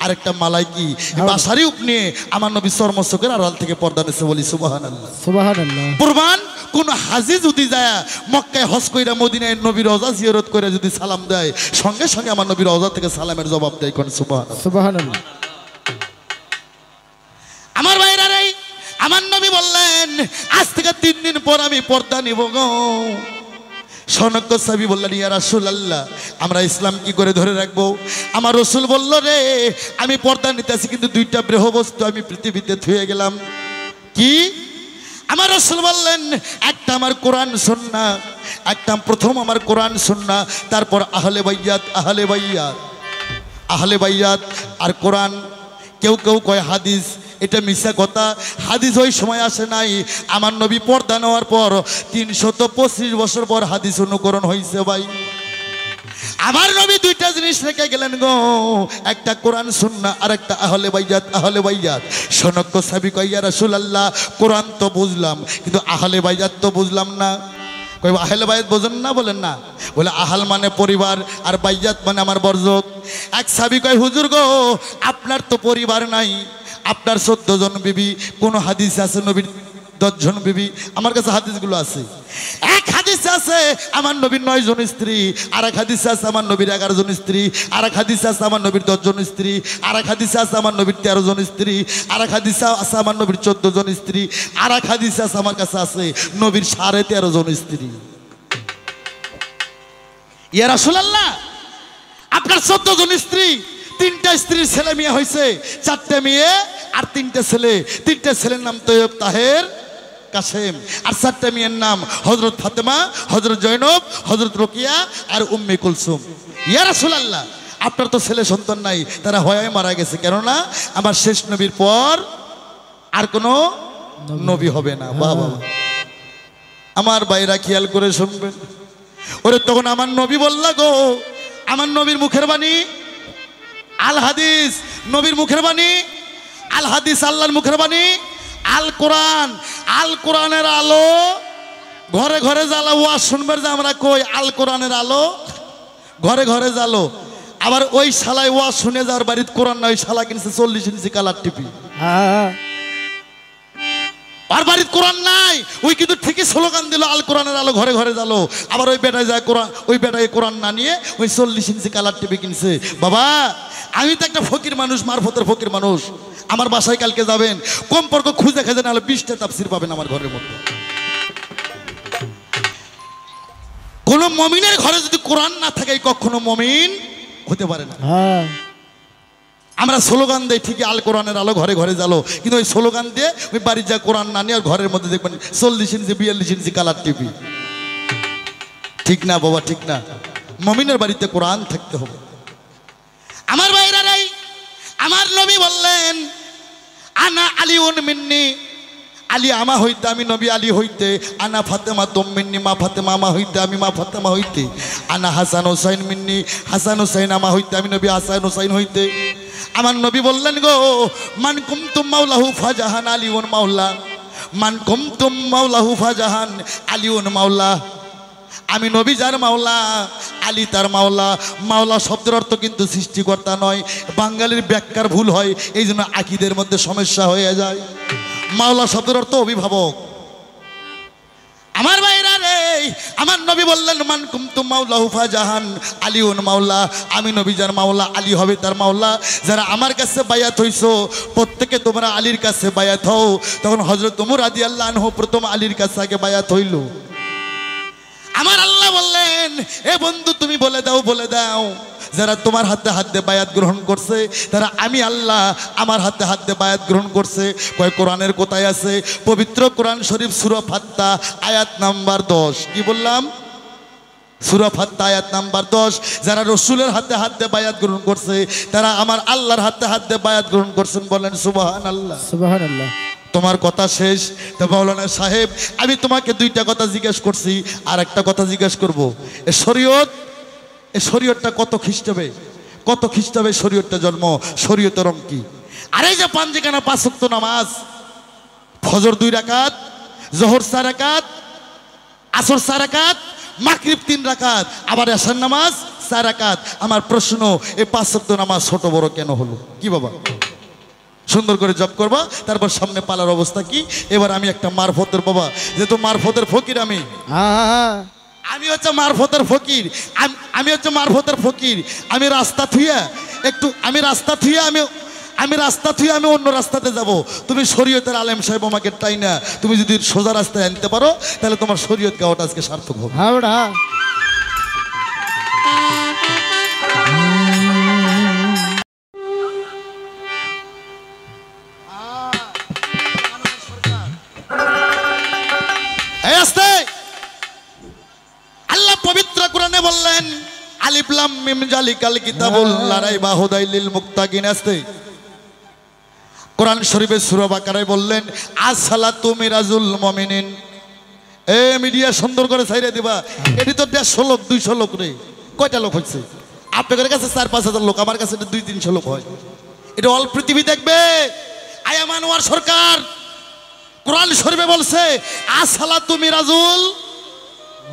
আর একটা মালাইকি। বাশারি রূপ নিয়ে আমার নবী চর্মচোখের আড়াল থেকে পর্দা নিয়েছে। বলি সুবহানাল্লাহ, সুবহানাল্লাহ। প্রমাণ কোন হাজি যদি যায় মক্কায় হজ কইরা মদিনায় নবীর রওজা জিয়ারত করে যদি সালাম দেয়, সঙ্গে সঙ্গে আমার নবীর রওজা থেকে সালামের জবাব দেয়। কোন সুবহানাল্লাহ, সুবহানাল্লাহ। আমার ভাইরা রে, আমার নবী বললেন আজ থেকে 3 দিন পর আমি পর্দা নিব গো। সনক্য সাহাবী বললেন ইয়া রাসূলুল্লাহ, আমরা ইসলাম কি করে ধরে রাখবো? আমার রাসূল বলল রে, আমি পর্দা নিতেছি কিন্তু 2টা বস্তু আমি পৃথিবীতে থুয়ে গেলাম। কি? আমার রাসূল বললেন একটা আমার কোরআন সুন্নাহ, একটা প্রথম আমার কোরআন সুন্নাহ, তারপর আহলে বাইয়াত, আহলে বাইয়াত, আহলে বাইয়াত আর কোরআন। কেউ কেউ কয় হাদিস, এটা মিথ্যা কথা। হাদিস ওই সময় আসে নাই। আমার নবী পর্দা নেওয়ার পর 325 বছর পর হাদিস অনুকরণ হয়েছে ভাই। আমার নবী 2টা জিনিস রেখে গেলেন গো, একটা কোরআন সুন্নাহ আর একটা আহলে বাইয়াত, আহলে বাইয়াত। সনক্য সাহাবী কয় ইয়া রাসূলুল্লাহ, কোরআন তো বুঝলাম কিন্তু আহলে বাইয়াত তো বুঝলাম না। কই আহলে বাইয়াত বোঝেন না? বলেন না। বলে আহাল মানে পরিবার আর বাইয়াত মানে আমার বর্জক। এক সাহাবী কয় হুজুর গো, আপনার তো পরিবার নাই, আপনার 14 জন বিবি। কোন হাদিস আছে নবীর 10 জন বিবি? আমার কাছে হাদিসগুলো আছে। এক হাদিস আছে আমার নবীর 9 জন স্ত্রী, আর এক হাদিস আছে আমার নবীর 11 জন স্ত্রী, আর এক হাদিস আছে আমার নবীর 10 জন স্ত্রী, আর এক হাদিস আছে আমার নবীর 13 জন স্ত্রী, আর এক হাদিস আছে আমার নবীর 14 জন স্ত্রী, আর এক হাদিস আছে আমার কাছে আছে নবীর 13.5 জন স্ত্রী। ইয়া রাসূলুল্লাহ, আপনার 14 জন স্ত্রী, 3টা স্ত্রীর ছেলে মেয়ে হয়েছে, 4টে মেয়ে আর 3টে ছেলে। 3টে ছেলের নাম তৈয়ব, তাহের, কাসেম, আর 4টে মেয়ের নাম হযরত ফাতেমা, হযরত জয়নব, হযরত রোকিয়া আর উম্মে কুলসুম। ইয়া রাসূলুল্লাহ, আপনার তো ছেলে সন্তান নাই, তারা হয় মারা গেছে, কেননা আমার শেষ নবীর পর আর কোনো নবী হবে না। বাবা, আমার ভাইরা খেয়াল করে শুনবেন। ওরে তখন আমার নবী বলল গো, আমার নবীর মুখের বাণী আল হাদিস, নবীর মুখের বাণী আল হাদিস, আল্লাহর মুখের বাণী আল কোরআন। আল কোরআনের আলো ঘরে ঘরে জ্বালা। ওয়াজ শুনবার যে আমরা কই আল কোরআনের আলো ঘরে ঘরে জ্বালো। আবার ওই শালায় ওয়াজ শুনে যাওয়ার বাড়িতে কোরআন না, ওই শালা কিনছে 40 ইঞ্চি কালার টিভি। আর বাড়িতে কোরআন নাই, ওই কিন্তু ঠিকই স্লোগান দিল আল কোরআনের আলো ঘরে ঘরে জ্বালো। আবার ওই বেটায় যায় কোরআন, ওই বেটায় কোরআন না নিয়ে ওই 40 ইঞ্চি কালার টিভি কিনছে। বাবা, আমি তো একটা ফকির মানুষ, মারফতের ফকির মানুষ। আমার বাসায় কালকে যাবেন, কমপক্ষ খুঁজে খেজে নাহলে 20টা তাফসীর পাবেন আমার ঘরের মধ্যে। কোন মমিনের ঘরে যদি কোরআন না থাকে কখনো মমিন হতে পারে না। আমরা স্লোগান দেই ঠিকই আল কোরআনের আলো ঘরে ঘরে জ্বালো, কিন্তু ওই স্লোগান দিয়ে ওই বাড়ির যা কোরআন না নিয়ে আর ঘরের মধ্যে দেখবেন 40 ইঞ্চি 42 ইঞ্চি কালার টিভি। ঠিক না বাবা, ঠিক না। মমিনের বাড়িতে কোরআন থাকতে হবে। আমার ভাইরা রাই, আমার নবী বললেন আনা আলিউন মিন্নি, আলী আমা হইতে, আমি নবী আলী হইতে। আনা ফাতেমা তুম মিন্নি, মা ফাতেমা আমা হইতে, আমি মা ফাতেমা হইতে। আনা হাসান হোসাইন মিন্নি, হাসান হোসাইন আমা হইতে, আমি নবী হাসান হোসাইন হইতে। আমার নবী বললেন গো, মান কুমতুম মাওলাহু ফাজাহান আলিউন মাওলা, মান কুমতুম মাওলাহু ফাজাহান আলিউন মাওলা। আমি নবী যার মাওলা, আলী তার মাওলা। মাওলা শব্দের অর্থ কিন্তু সৃষ্টিকর্তা নয়। বাঙালির ব্যাখ্যার ভুল হয়, এই জন্য আকীদের মধ্যে সমস্যা হয়ে যায়। মাওলা শব্দের অর্থ অভিভাবক। আমার ভাইরা রে, আমার নবী বললেন মান কুমতুম মাওলাহু ফাজাহান আলিউন মাওলা, আমি নবী যার মাওলা, আলী হবে তার মাওলা। যারা আমার কাছে বায়াত হইছো প্রত্যেকে তোমরা আলীর কাছে বায়াত হও। তখন হযরত ওমর রাদিয়াল্লাহু আনহু প্রথম আলীর কাছে আগে বায়াত হইল। আমার আল্লাহ বললেন, এ বন্ধু তুমি বলে দাও, বলে দাও যারা তোমার হাতে হাত দিয়ে বায়াত গ্রহণ করছে তারা আমি আল্লাহ আমার হাতে হাত দিয়ে বায়াত গ্রহণ করছে। কয় কোরআনের কোথায় আছে? পবিত্র কোরআন শরীফ সূরা ফাত্তা আয়াত নাম্বার 10। কি বললাম? সূরা ফাত্তা আয়াত নাম্বার 10। যারা রসুলের হাতে হাত দিয়ে বায়াত গ্রহণ করছে তারা আমার আল্লাহর হাতে হাত দিয়ে বায়াত গ্রহণ করছেন। বলেন সুবহানাল্লাহ। সুবহানাল্লাহ। তোমার কথা শেষ। তো মাওলানা সাহেব আমি তোমাকে দুইটা কথা জিজ্ঞেস করছি, আর একটা কথা জিজ্ঞেস করব। এ শরীয়তটা কত খ্রিস্টাব্দে শরীয়তটা জন্ম, শরীয়তের রং কি? আর এই যে পাঞ্জিকানা 5 ওয়াক্ত নামাজ, ফজর 2 রাকাত, জোহর 4 রাকাত, আসর 4 রাকাত, মাগরিব 3 রাকাত, আবার এশার নামাজ 4 রাকাত। আমার প্রশ্ন, এই 5 ওয়াক্ত নামাজ ছোট বড় কেন হলো? কি বাবা? সুন্দর করে জব করবা, তারপর সামনে পালার অবস্থা কি? এবার আমি একটা মারফতের বাবা, যেহেতু মারফতের ফকির আমি হচ্ছে মারফতের ফকির, আমি রাস্তা থুইয়া আমি অন্য রাস্তাতে যাব। তুমি শরীয়তের আলেম সাহেব আমাকে টাই না, তুমি যদি সোজা রাস্তায় আনতে পারো তাহলে তোমার শরীয়ত গাওয়াটা আজকে সার্থক হবে। আল্লাহ পবিত্র কোরআনে বললেন আলিফ লাম মিম জালিকাল কিতাবুল লা রাইবা হুদাল লিল মুত্তাকিন। আস্তে কোরআন শরীফে সূরা বাকারায় বললেন আসসালাতু মিরাজুল মুমিনিন। এ মিডিয়া সুন্দর করে ছাইরে দিবা, এটি তো 150 লোক 200 লোক রে। কয়টা লোক হচ্ছে? আপনাদের কাছে 4-5 হাজার লোক, আমার কাছে 200-300 লোক হয়। এটা অল পৃথিবী দেখবে। আয়াম আনোয়ার সরকার কোরআন শরীফে বলছে আসসালাতু মিরাজুল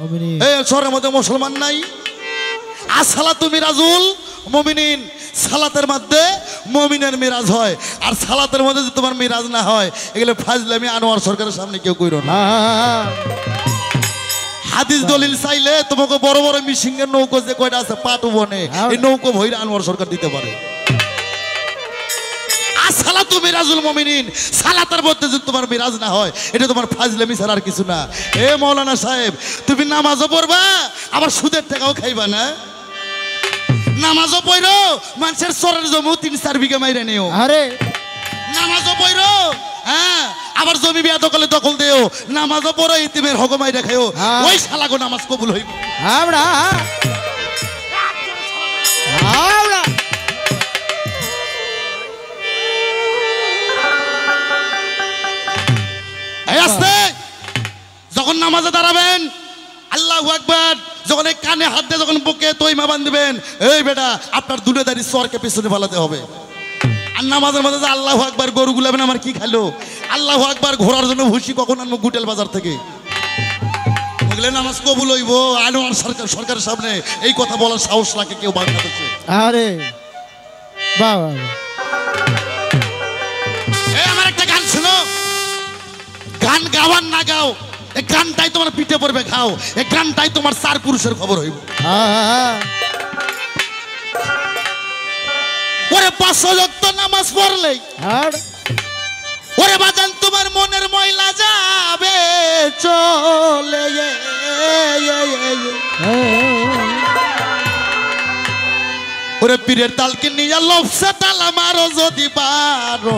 মুমিনিন। এই শহরের মধ্যে মুসলমান নাই। আসসালাতু মিরাজুল মুমিনিন, সালাতের মধ্যে মুমিনের মিরাজ হয়। আর সালাতের মধ্যে যদি তোমার মিরাজ না হয় এগুলো ফাজলামি আনোয়ার সরকারের সামনে কেউ কইরো না। হাদিস দলিল চাইলে তোমাকে বড় বড় মিশিংয়ের নৌকো যে কয়টা আছে পাটু বনে, এই নৌকো ভইরা আনোয়ার সরকার দিতে পারে। আসসালাতু মিরাজুল মুমিনিন, সালাতের মধ্যে যদি তোমার মিরাজ না হয় এটা তোমার ফাজলামি ছাড়া আর কিছু না। এ মাওলানা সাহেব তুমি নামাজও পড়বা আবার সুদের টাকাও খাইবা না? নামাজও পড়ো, মানুষের চরের জমি 3-4 বিঘা মাইরে নিও। আরে নামাজও পড়ো, হ্যাঁ, আবার জমি বিয়া দখলে দখল দেও। নামাজও পড়ো, ইতিমের হক মাইরা খাইও। ওই শালাগো নামাজ কবুল হইব। যখন নামাজে দাঁড়াবেন আল্লাহু আকবার, যখন এই কানে হাত দিয়ে যখন বুকে তৈমা বাঁধবেন, এই বেটা আপনার দুটো দাড়ি সরকে পিছনে ফেলাতে হবে। আর নামাজের মধ্যে যে আল্লাহু আকবার গরু গুলাবেন আমার কি খাইলো, আল্লাহু আকবার ঘোরার জন্য ভুসি কখন আনবো গুটেল বাজার থেকে, বুঝলেন? নামাজ কবুল হইব। আনোয়ার সরকারের সামনে এই কথা বলার সাহস রাখে কেউ বাংলাদেশে? আরে বাবা, আমার একটা গান শোনো, গান গাওয়ার না গাও, এই গানটাই তোমার পিঠে পড়বে খাও, এই গানটাই তোমার 4 পুরুষের খবর হইব। ওরে 5 ওয়াক্ত নামাজ পড়লে ওরে বাজান তোমার মনের ময়লা যাবে চলে। ওরে পীরের তালকে নিয়ে লফসা তালা মারো যদি পারো।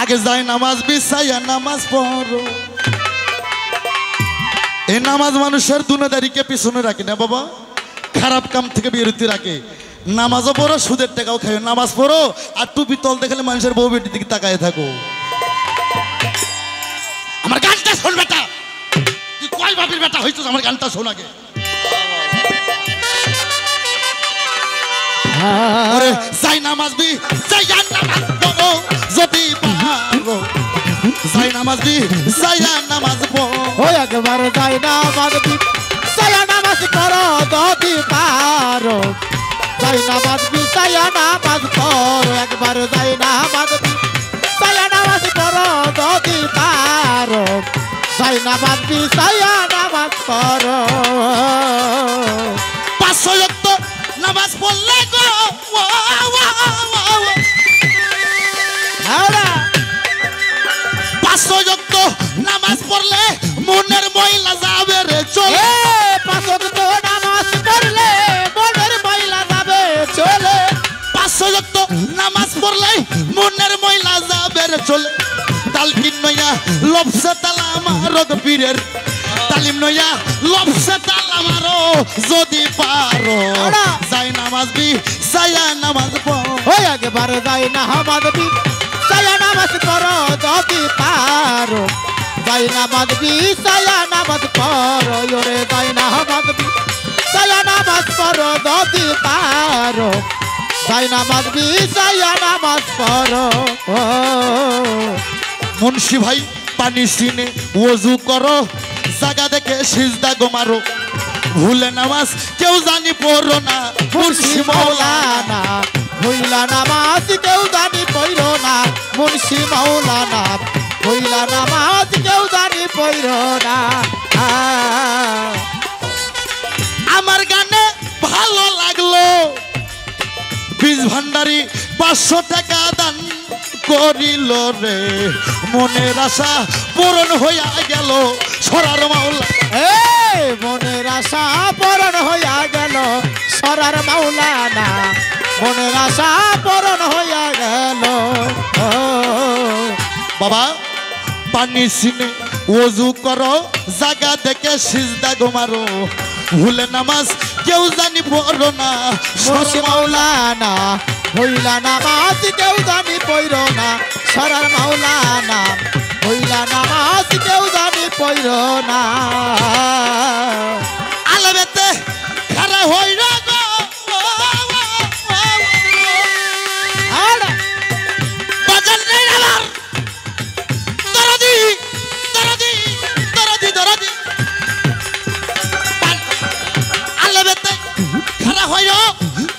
আগে যাই নামাজ বিছাইয়া নামাজ পড়ো। এই নামাজ মানুষের দুনিয়াদারিকে পিছনে রাখে না বাবা, খারাপ কাম থেকে বিরতি রাখে। নামাজও পড়ো, সুদের টাকাও খাই। নামাজ পড়ো আর টুপি তল দেখালে মানুষের বউ বেটির দিকে তাকায় থাকো। আমার গানটা শোন বেটা, তুই কয় বাপের বেটা হইছিস, আমার গানটা শোন আগে। ওরে যাই নামাজ বি যাই নামাজ পড়ো যদি পারো, যাই নামাজ বি যাই নামাজ পড়ো। ওই একবার যাই নামাজ বি যাই নামাজ পড়ো যদি পারো, যাই নামাজ বি যাই নামাজ পড়ো। একবার যাই নামাজ বি যাই নামাজ পড়ো যদি পারো, যাই নামাজ বি যাই নামাজ পড়ো। 5 ওয়াক্ত নামাজ পড়লে গো 5 ওয়াক্ত নামাজ পড়লে মনের ময়লা যাবে রে চলে। 5 ওয়াক্ত নামাজ পড়লে চলে তালকিন নয়া লবসে তালা মারদ পীরের তালিম নয়া লবসে তালা মারো যদি পারো যাই নামাজ বি সায়া নামাজ পড়ো ওই একবার যাই না হামাদ বি সায়া নামাজ পড়ো যদি পারো যাই নামাজ বি সায়া নামাজ পড়ো ওরে যাই না হামাদ বি সায়া নামাজ পড়ো যদি পারো যাই নামাজ বি সায়া নামাজ পড়ো মুন্সি ভাই পানি সিনে ওযু করো জায়গা দেখে সিজদা গো মারো ভুলে নামাজ কেউ জানি পড়ো না মুন্সি মাওলানা হইলা নামাজ কেউ জানি পড়ো না মুন্সি মাওলানা হইলা নামাজ কেউ জানি পড়ো না আমার গানে ভালো লাগলো বীজ ভান্ডারি 500 টাকা দান করিল রে মনের আশা পূরণ হইয়া গেল সরার মাওলা মনের আশা পূরণ হইয়া গেল সরার মাওলানা মনের আশা পূরণ হইয়া গেল বাবা পানি সিনে ওযু করো জায়গা দেখে সিজদা গো মারো ভুলে নামাজ কেউ জানি পড়ো না মুন্সি মাওলানা হইলা নামাজ কেউ জানি পড়ো না সরার মাওলানা হইলা নামাজ কেউ জানি পড়ো না আলবেতে খারা হই না গো বাজার নেই আমার দরদি দরদি দরদি দরদি আলবেতে খারা হইও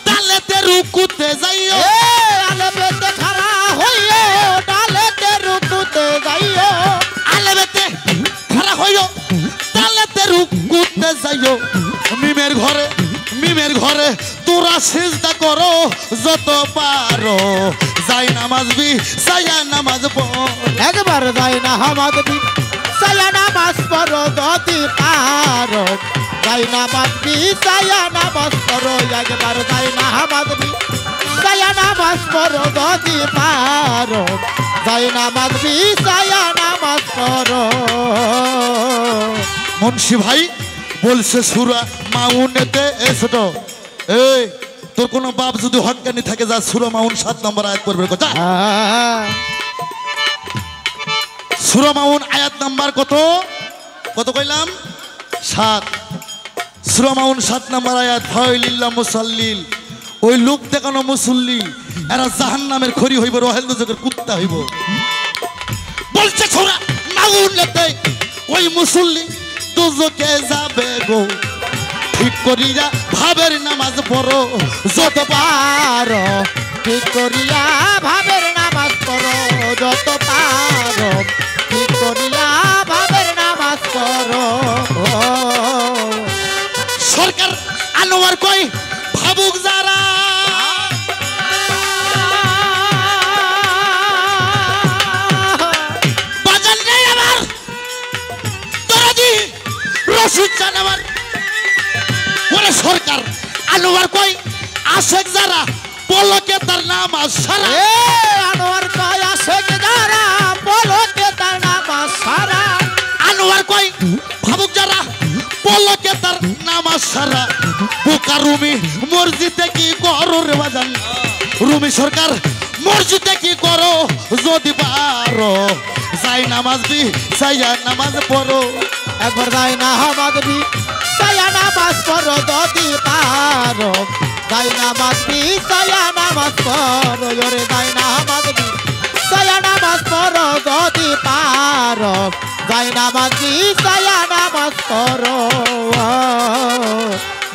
তালেতে রুকুতে যাইও আলবেতে খারা হইও ডালেতে রুকুতে যাইও আলবেতে খারা হইও তালেতে রুকুতে যাইও মিমের ঘরে তোরা সিজদা করো যত পারো যাই নামাজ বি সায়া নামাজ পড়ো একবার যাই না হামাদ বি সায়া নামাজ পড়ো যদি পারো যাই নামাজ বি সায়া নামাজ পড়ো একবার যাই না হামাদ বি সায়া নামাজ পড়ো যদি পারো যাই নামাজ বি সায়া নামাজ পড়ো মুন্সি ভাই বলছে সুরা মাউনেতে এসো এই তোর কোনো বাপ যদি হক্কানি থাকে যা সুরা মাউন 7 নম্বর আয়াত পড়বে কথা সুরা মাউন আয়াত নাম্বার কত কত কইলাম 7 সুরা মাউন 7 নম্বর আয়াত ফাইলিল্লাহ মুসাল্লিল ওই লোক দেখানো মুসল্লি এরা জাহান্নামের খড়ি হইব রহেল দুজকের কুত্তা হইব বলছে সুরা মাউনেতে ওই মুসল্লি দুজকে যাবে গো ঠিক করিয়া ভাবের নামাজ পড়ো যত পারো ঠিক করিয়া ভাবের নামাজ পড়ো যত পারো ঠিক করিয়া ভাবের নামাজ পড়ো সরকার আনোয়ার কই ভাবুক যারা বাজার নেই আমার দরদি রশিদ চান আমার ওরে সরকার আনোয়ার কই আশেক যারা পলকে তার নামাজ সারা আনোয়ার কয় আশেক যারা পলকে তার নামাজ সারা আনোয়ার কই ভাবুক যারা পলকে তার নামাজ সারা বোকা রুমি মসজিদে কি করো রে বাজান রুমি সরকার মসজিদে কি করো যদি পারো যাই নামাজ বি সাইয়া নামাজ পড়ো একবার যাই না হামাদ বি সায়া নামাজ পড়ো যদি পারো যাই নামাজ বি সায়া নামাজ পড়ো ওরে যাই না হামাদ বি সায়া নামাজ পড়ো যদি পারো যাই নামাজ বি সায়া নামাজ পড়ো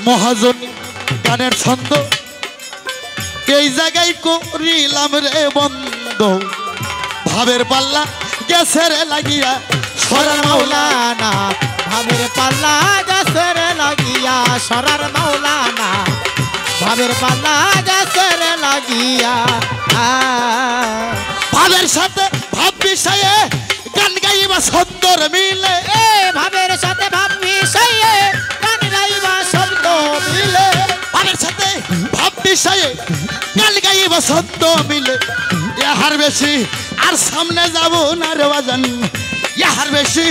মহাজন গানের ছন্দ এই জায়গায় করিলাম রে বন্ধ ভাবের পাল্লা গেছে রে লাগিয়া সরার মাওলানা ভাবের পাল্লা গেছে রে লাগিয়া সরার মাওলানা ভাবের পাল্লা গেছে রে লাগিয়া ভাবের সাথে ভাব বিষয়ে গান গাইবা সুন্দর মিলে ভাবের সাথে ভাব মিশাইয়ে গান গাইবা শব্দ মিলে ভাবের সাথে ভাব বিষয়ে গান গাইবা শব্দ মিলে ইহার বেশি আর সামনে যাব না রে বাজান ইহার বেশি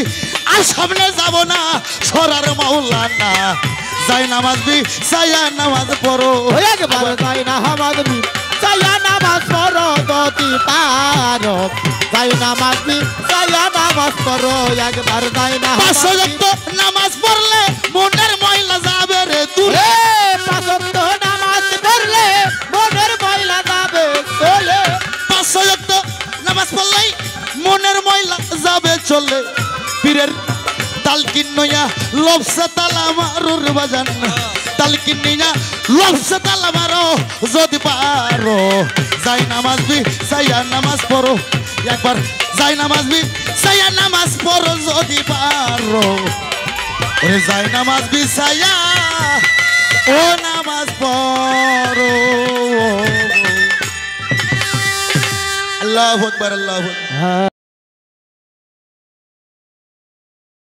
আর সামনে যাব না সরার মাওলানা যাই নামাজ বি সায়া নামাজ পড়ো একবার যাই না হামাদ বি সায়া নামাজ পড়ো দতি পারো যাই নামাজ বি সায়া নামাজ পড়ো একবার যাই না পাঁচ ওয়াক্ত নামাজ পড়লে মনের ময়লা যাবে রে দূরে পাঁচ ওয়াক্ত নামাজ পড়লে মনের ময়লা যাবে চলে পাঁচ ওয়াক্ত নামাজ পড়লেই মনের ময়লা যাবে চলে পীরের তালকিন নয়া লবসা তালা মারুর বাজান তালকিন নিয়া লবসা তালা মারো যদি পারো যাই নামাজ বি সাইয়া নামাজ পড়ো একবার যাই নামাজ বি সাইয়া নামাজ পড়ো যদি পারো ওরে যাই নামাজ বি সাইয়া ও নামাজ পড়ো আল্লাহু আকবার আল্লাহু আকবার